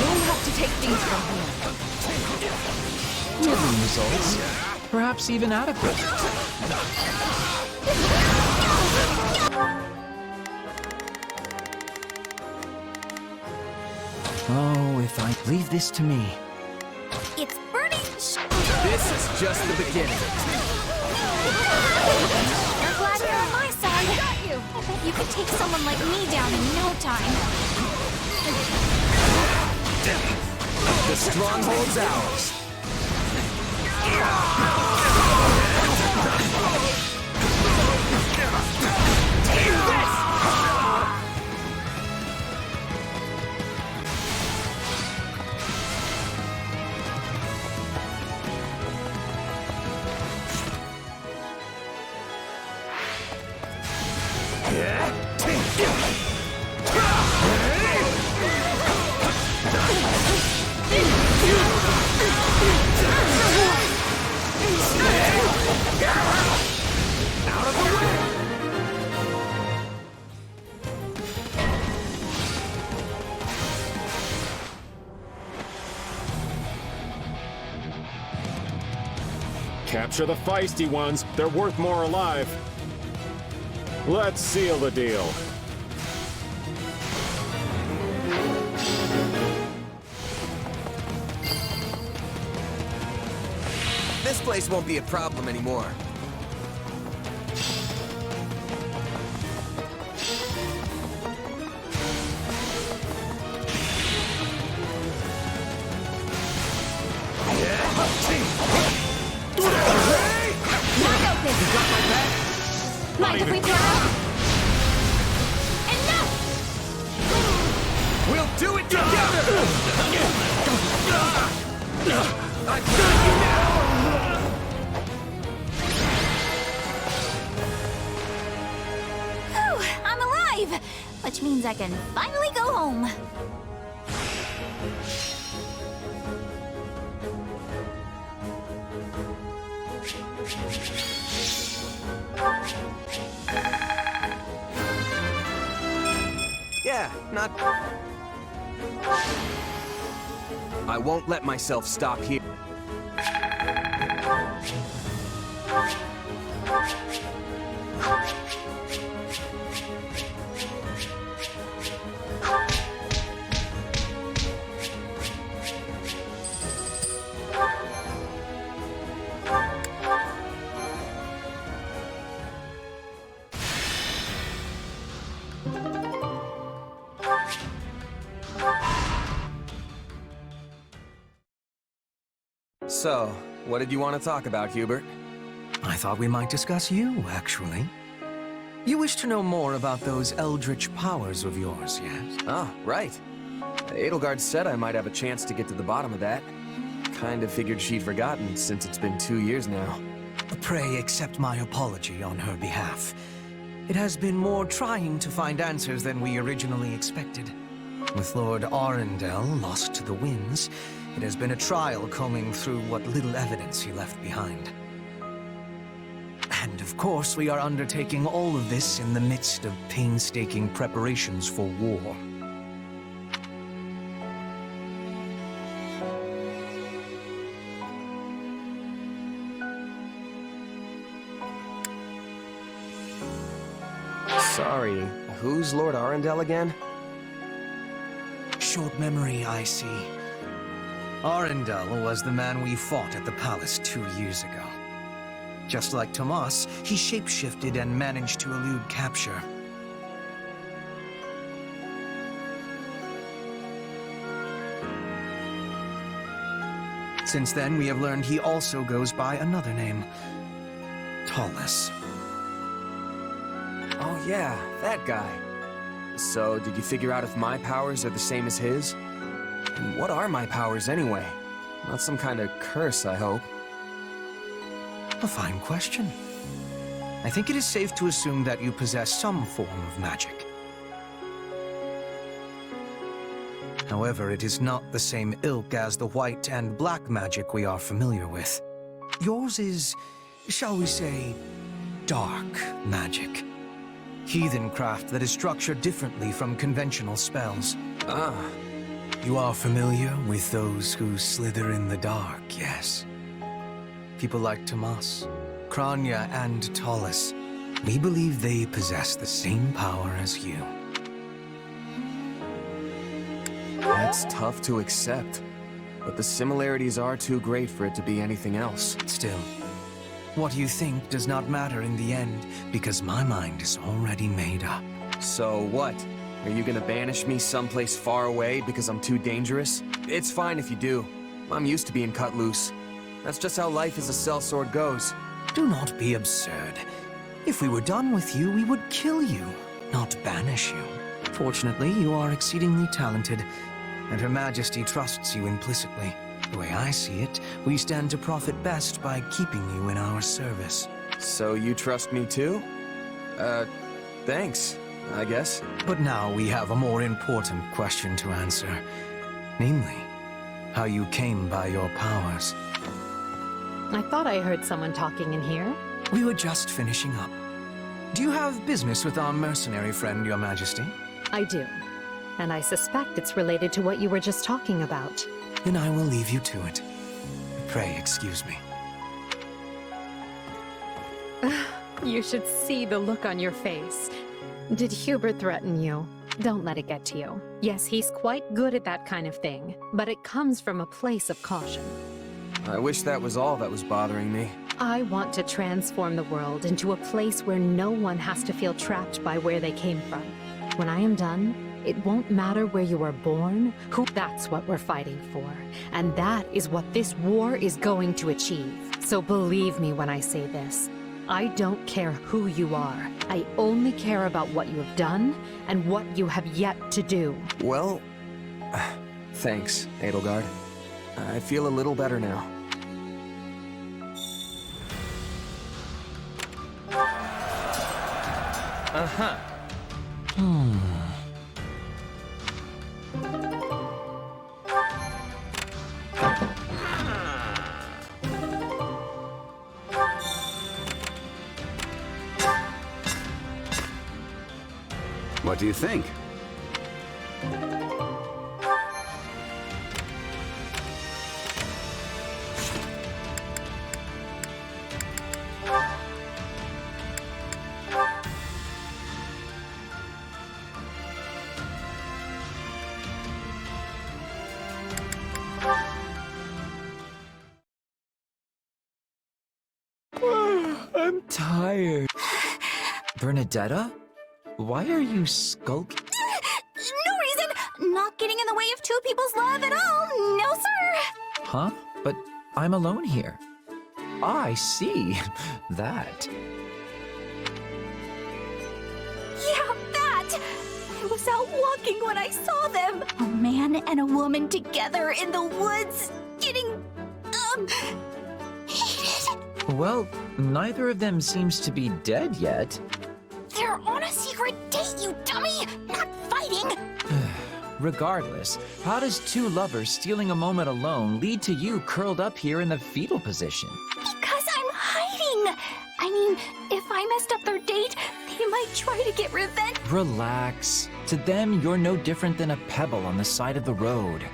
We'll have to take things from here. Middling results. Perhaps even adequate. Oh, if I leave this to me. It's Birdie's This is just the beginning. You're glad you're on my side. I got you. I bet you could take someone like me down in no time. The stronghold's ours. Take this! Capture the feisty ones. They're worth more alive. Let's seal the deal. This place won't be a problem anymore. Mind if we try? Enough! We'll do it together! I've got you now! Whew, I'm alive! Which means I can finally go home. Yeah, not... I won't let myself stop here. So, what did you want to talk about, Hubert? I thought we might discuss you, actually. You wish to know more about those eldritch powers of yours, yes? Ah, right. Edelgard said I might have a chance to get to the bottom of that. Kind of figured she'd forgotten since it's been 2 years now. Pray accept my apology on her behalf. It has been more trying to find answers than we originally expected. With Lord Arundel lost to the winds, it has been a trial combing through what little evidence he left behind. And of course, we are undertaking all of this in the midst of painstaking preparations for war. Sorry, who's Lord Arundel again? Short memory, I see. Arundel was the man we fought at the palace 2 years ago. Just like Tomas, he shapeshifted and managed to elude capture. Since then, we have learned he also goes by another name. Tallus. Oh yeah, that guy. So, did you figure out if my powers are the same as his? And what are my powers anyway? Not some kind of curse, I hope. A fine question. I think it is safe to assume that you possess some form of magic. However, it is not the same ilk as the white and black magic we are familiar with. Yours is, shall we say, dark magic. Heathen craft that is structured differently from conventional spells. Ah. You are familiar with those who slither in the dark, yes? People like Tomas, Kranya, and Tallus. We believe they possess the same power as you. That's tough to accept, but the similarities are too great for it to be anything else. Still, what you think does not matter in the end, because my mind is already made up. So what? Are you gonna banish me someplace far away because I'm too dangerous? It's fine if you do. I'm used to being cut loose. That's just how life as a sellsword goes. Do not be absurd. If we were done with you, we would kill you, not banish you. Fortunately, you are exceedingly talented, and Her Majesty trusts you implicitly. The way I see it, we stand to profit best by keeping you in our service. So you trust me too? Thanks, I guess. But now we have a more important question to answer. Namely, how you came by your powers. I thought I heard someone talking in here. We were just finishing up. Do you have business with our mercenary friend, Your Majesty? I do. And I suspect it's related to what you were just talking about. Then I will leave you to it. Pray excuse me. You should see the look on your face. Did Hubert threaten you? Don't let it get to you. Yes, he's quite good at that kind of thing, but it comes from a place of caution. I wish that was all that was bothering me. I want to transform the world into a place where no one has to feel trapped by where they came from. When I am done, it won't matter where you were born, that's what we're fighting for. And that is what this war is going to achieve. So believe me when I say this. I don't care who you are. I only care about what you have done and what you have yet to do. Well, thanks, Edelgard. I feel a little better now. Uh-huh. What do you think? I'm tired. Bernadetta? Why are you skulking? No reason! Not getting in the way of two people's love at all! No, sir! Huh? But I'm alone here. I see. That. Yeah, that! I was out walking when I saw them! A man and a woman together in the woods, getting, heated. Well, neither of them seems to be dead yet. They're on a secret date, you dummy! Not fighting! Regardless, how does two lovers stealing a moment alone lead to you curled up here in the fetal position? Because I'm hiding! I mean, if I messed up their date, they might try to get revenge. Relax. To them, you're no different than a pebble on the side of the road.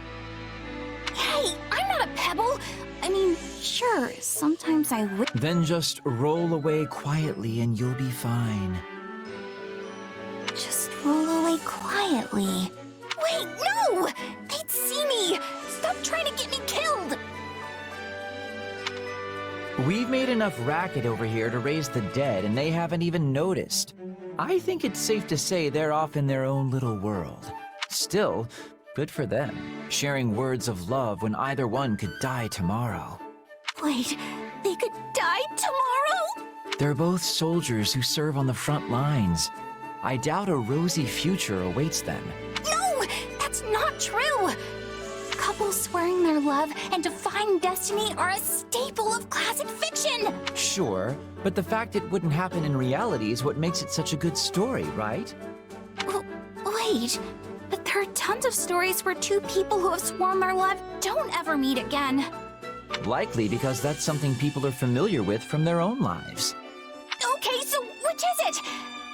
Hey, I'm not a pebble! I mean, sure, sometimes I would. Then just roll away quietly and you'll be fine. Just roll away quietly. Wait, no! They'd see me! Stop trying to get me killed! We've made enough racket over here to raise the dead, and they haven't even noticed. I think it's safe to say they're off in their own little world. Still, good for them, sharing words of love when either one could die tomorrow. Wait, they could die tomorrow? They're both soldiers who serve on the front lines. I doubt a rosy future awaits them. No! That's not true! Couples swearing their love and defying destiny are a staple of classic fiction! Sure, but the fact it wouldn't happen in reality is what makes it such a good story, right? Wait, but there are tons of stories where two people who have sworn their love don't ever meet again. Likely because that's something people are familiar with from their own lives. Okay, so which is it?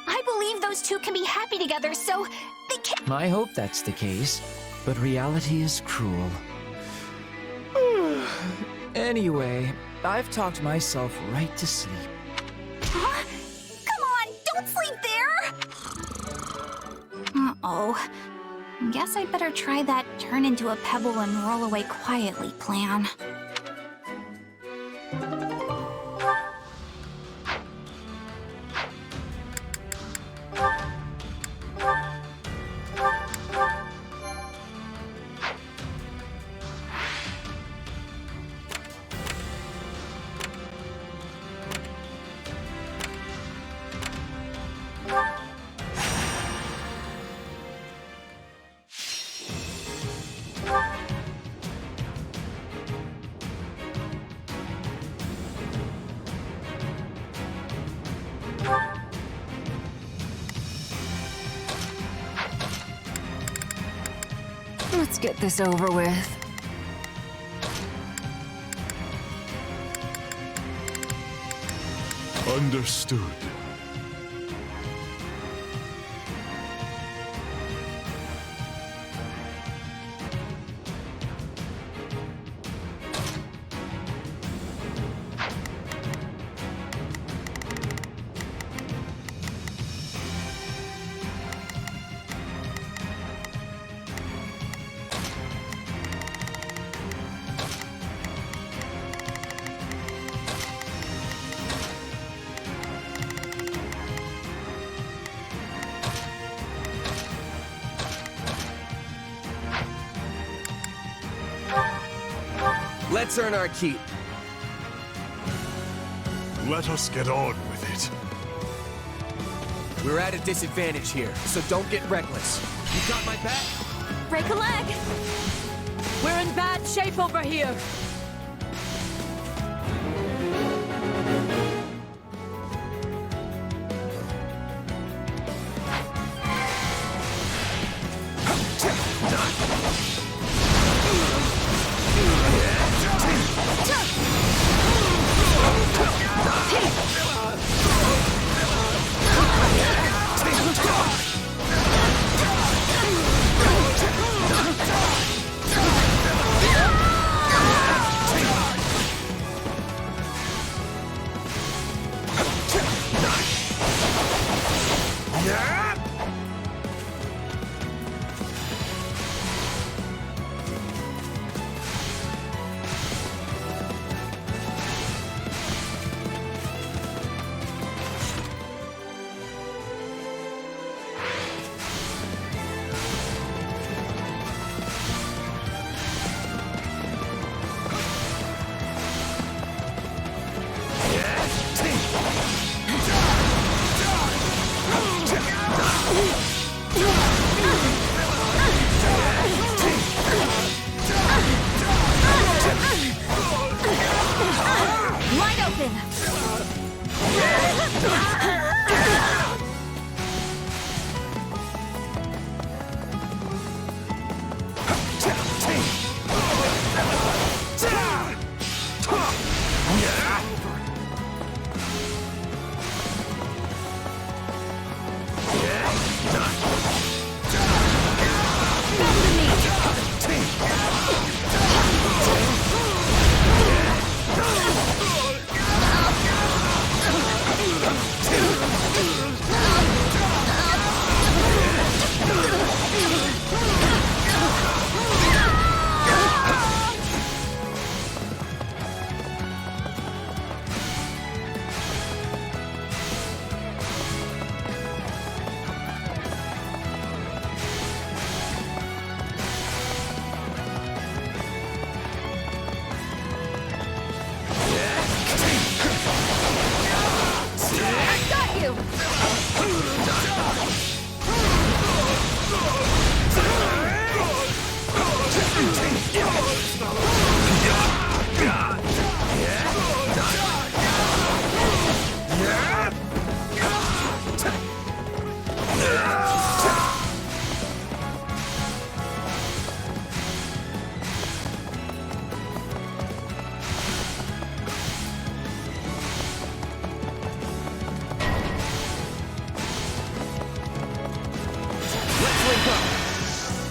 I believe those two can be happy together, so they can— I hope that's the case, but reality is cruel. Anyway, I've talked myself right to sleep. Huh? Come on, don't sleep there! Uh-oh. Guess I'd better try that turn into a pebble and roll away quietly plan. Let's get this over with. Understood. Let's earn our keep. Let us get on with it. We're at a disadvantage here, so don't get reckless. You got my back? Break a leg! We're in bad shape over here.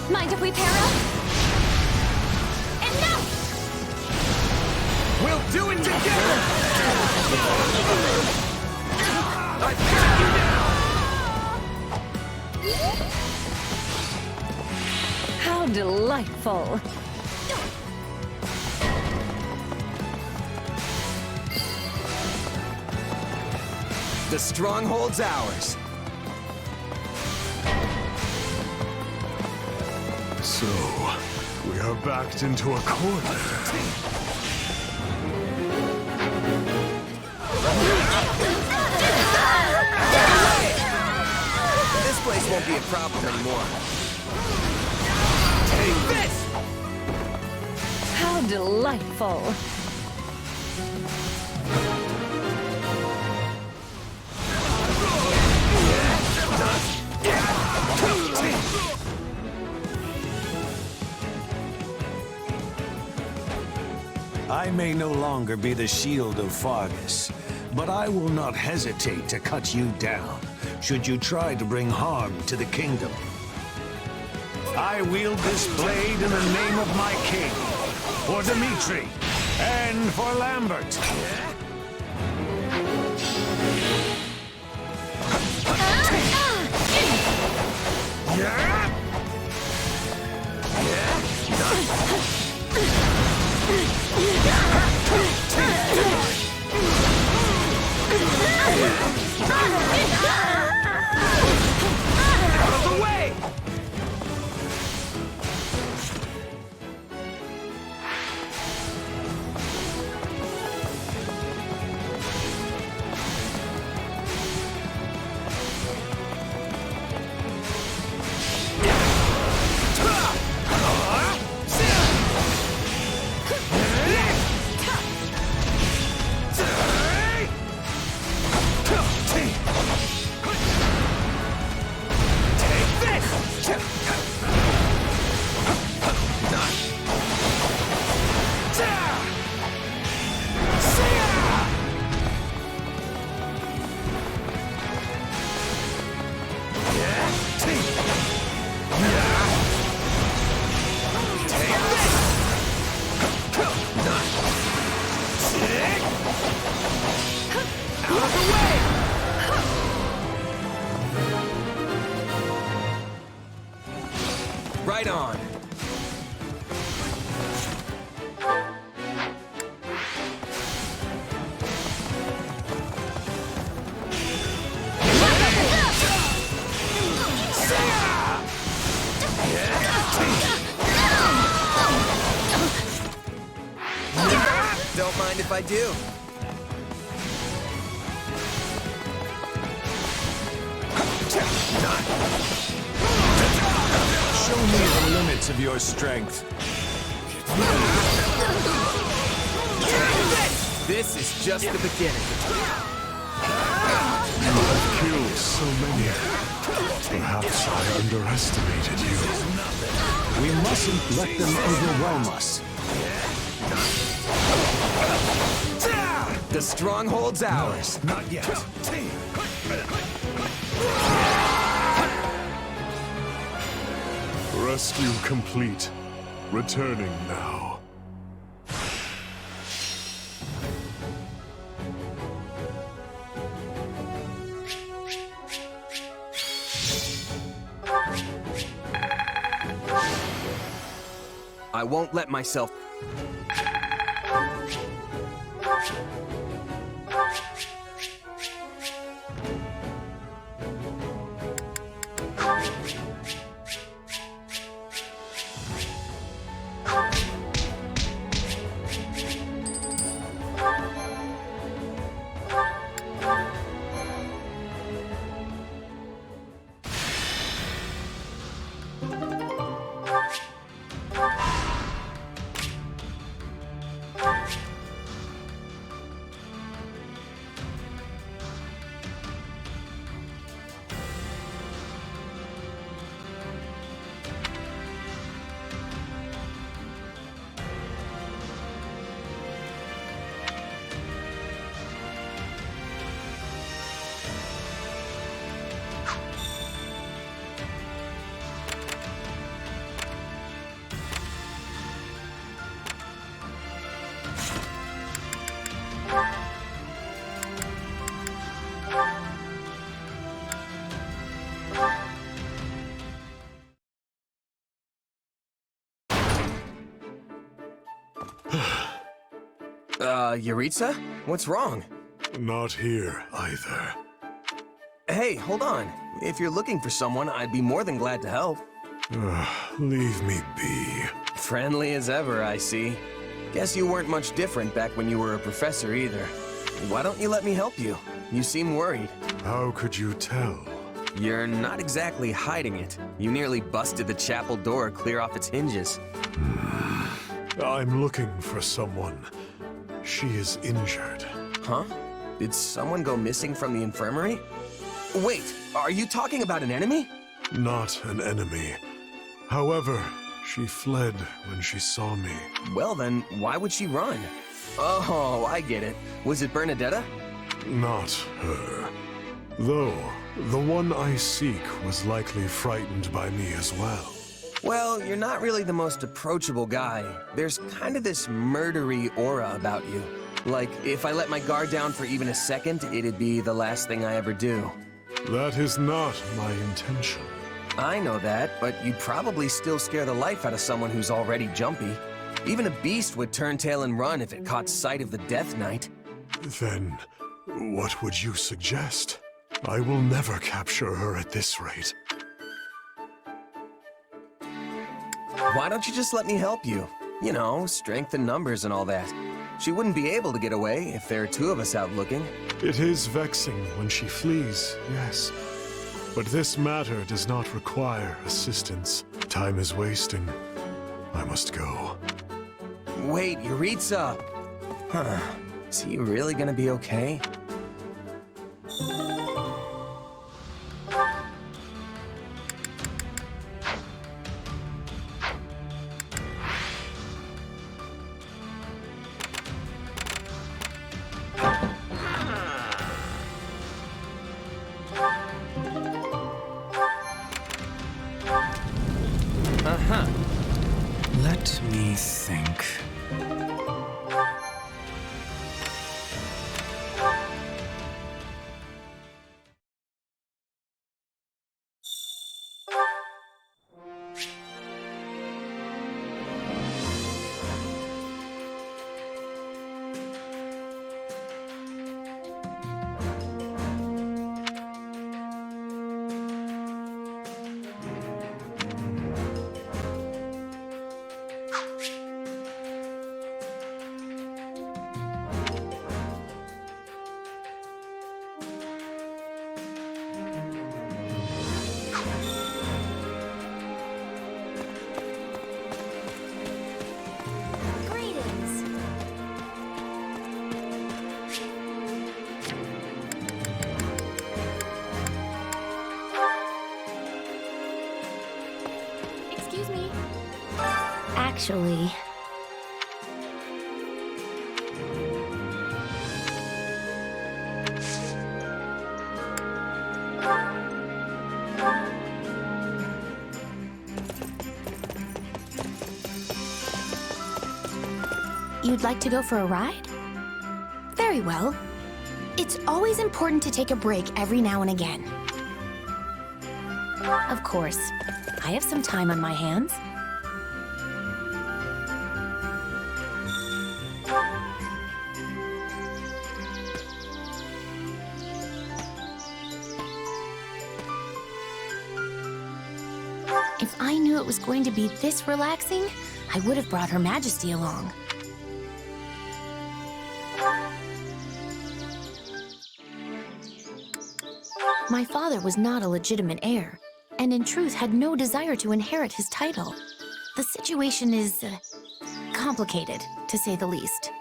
Mind if we pair up? And now! We'll do it together! I've got you now! How delightful. The stronghold's ours. So, we are backed into a corner. This place won't be a problem anymore. Take this! How delightful. I may no longer be the shield of Fargus, but I will not hesitate to cut you down, should you try to bring harm to the kingdom. I wield this blade in the name of my king, for Dimitri, and for Lambert. Out of the way! Out of the way! Right on. Don't mind if I do. Show me the limits of your strength. This is just the beginning. You have killed so many. Perhaps I underestimated you. We mustn't let them overwhelm us. The stronghold's ours. Not yet. Rescue complete. Returning now. I won't let myself... Yuritsa? What's wrong? Not here, either. Hey, hold on. If you're looking for someone, I'd be more than glad to help. Leave me be. Friendly as ever, I see. Guess you weren't much different back when you were a professor either. Why don't you let me help you? You seem worried. How could you tell? You're not exactly hiding it. You nearly busted the chapel door clear off its hinges. I'm looking for someone. She is injured. Huh? Did someone go missing from the infirmary? Wait, are you talking about an enemy? Not an enemy. However, she fled when she saw me. Well then, why would she run? Oh, I get it. Was it Bernadetta? Not her. Though, the one I seek was likely frightened by me as well. Well, you're not really the most approachable guy. There's kind of this murdery aura about you. Like, if I let my guard down for even a second, it'd be the last thing I ever do. That is not my intention. I know that, but you'd probably still scare the life out of someone who's already jumpy. Even a beast would turn tail and run if it caught sight of the Death Knight. Then, what would you suggest? I will never capture her at this rate. Why don't you just let me help you? You know, strength in numbers and all that. She wouldn't be able to get away if there are two of us out looking. It is vexing when she flees, yes. But this matter does not require assistance. Time is wasting. I must go. Wait, Yuritsa! Huh. Is he really gonna be okay? Let me think. Actually... You'd like to go for a ride? Very well. It's always important to take a break every now and again. Of course, I have some time on my hands. If I knew it was going to be this relaxing, I would have brought Her Majesty along. My father was not a legitimate heir, and in truth had no desire to inherit his title. The situation is complicated, to say the least.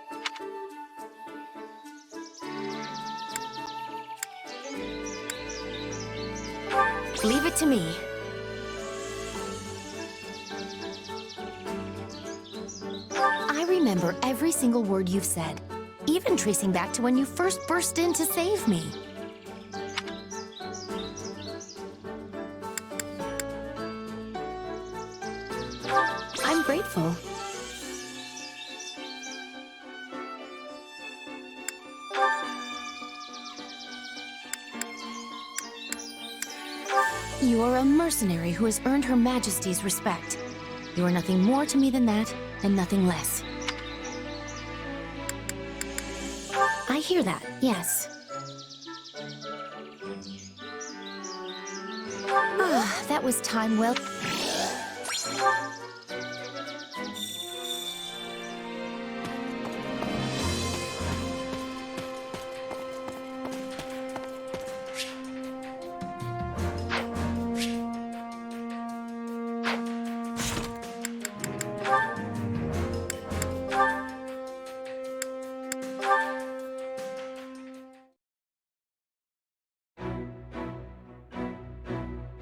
Leave it to me. I remember every single word you've said, even tracing back to when you first burst in to save me. I'm grateful. You are a mercenary who has earned Her Majesty's respect. You are nothing more to me than that, and nothing less. I hear that, yes. Ah, that was time well...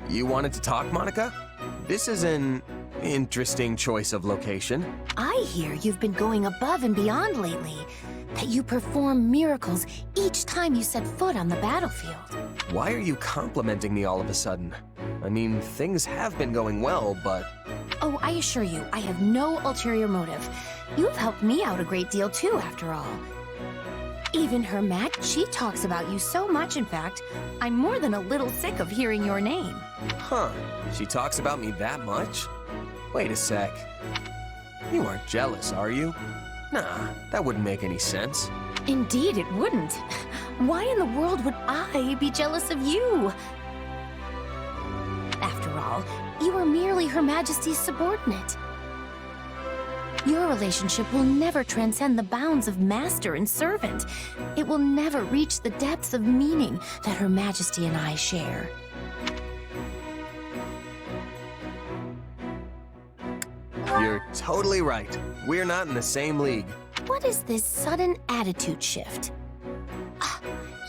You wanted to talk, Monica? This is an interesting choice of location. I hear you've been going above and beyond lately. That you perform miracles each time you set foot on the battlefield. Why are you complimenting me all of a sudden? I mean, things have been going well, but... Oh, I assure you, I have no ulterior motive. You've helped me out a great deal too, after all. Even Her she talks about you so much, in fact, I'm more than a little sick of hearing your name. Huh, she talks about me that much? Wait a sec. You aren't jealous, are you? Nah, that wouldn't make any sense. Indeed it wouldn't. Why in the world would I be jealous of you? After all, you are merely Her Majesty's subordinate. Your relationship will never transcend the bounds of master and servant. It will never reach the depths of meaning that Her Majesty and I share. You're totally right. We're not in the same league. What is this sudden attitude shift?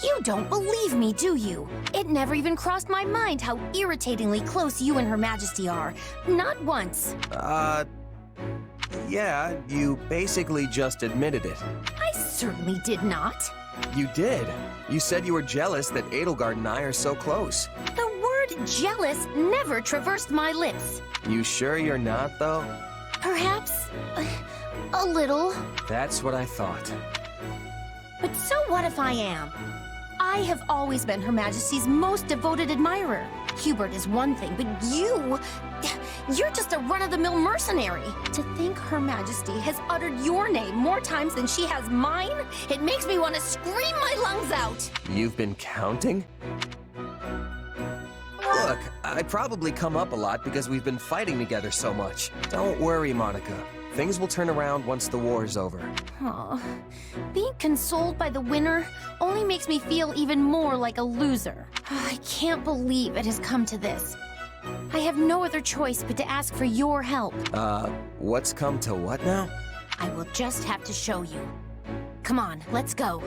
You don't believe me, do you? It never even crossed my mind how irritatingly close you and Her Majesty are. Not once. Yeah, you basically just admitted it. I certainly did not. You did. You said you were jealous that Edelgard and I are so close. The word jealous never traversed my lips. You sure you're not, though? Perhaps a little. That's what I thought. But so what if I am? I have always been Her Majesty's most devoted admirer. Hubert is one thing, but you're just a run-of-the-mill mercenary. To think Her Majesty has uttered your name more times than she has mine, it makes me want to scream my lungs out. You've been counting? Look, I probably come up a lot because we've been fighting together so much. Don't worry, Monica. Things will turn around once the war's over. Aw, being consoled by the winner only makes me feel even more like a loser. I can't believe it has come to this. I have no other choice but to ask for your help. What's come to what now? I will just have to show you. Come on, let's go.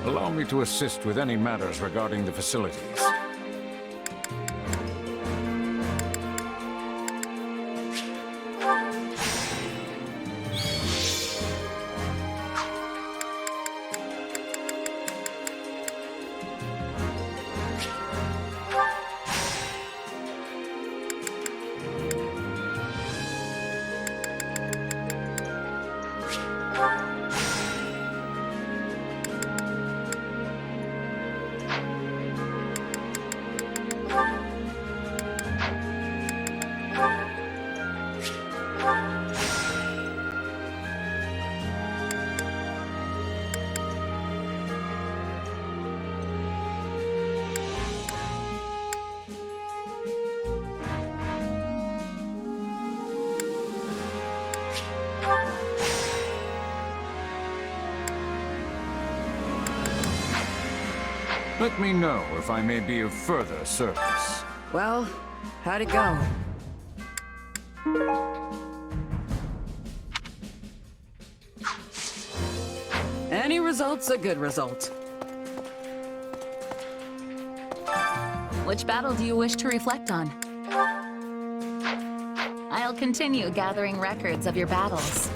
Allow me to assist with any matters regarding the facilities. Let me know if I may be of further service. Well, how'd it go? Any result's a good result. Which battle do you wish to reflect on? I'll continue gathering records of your battles.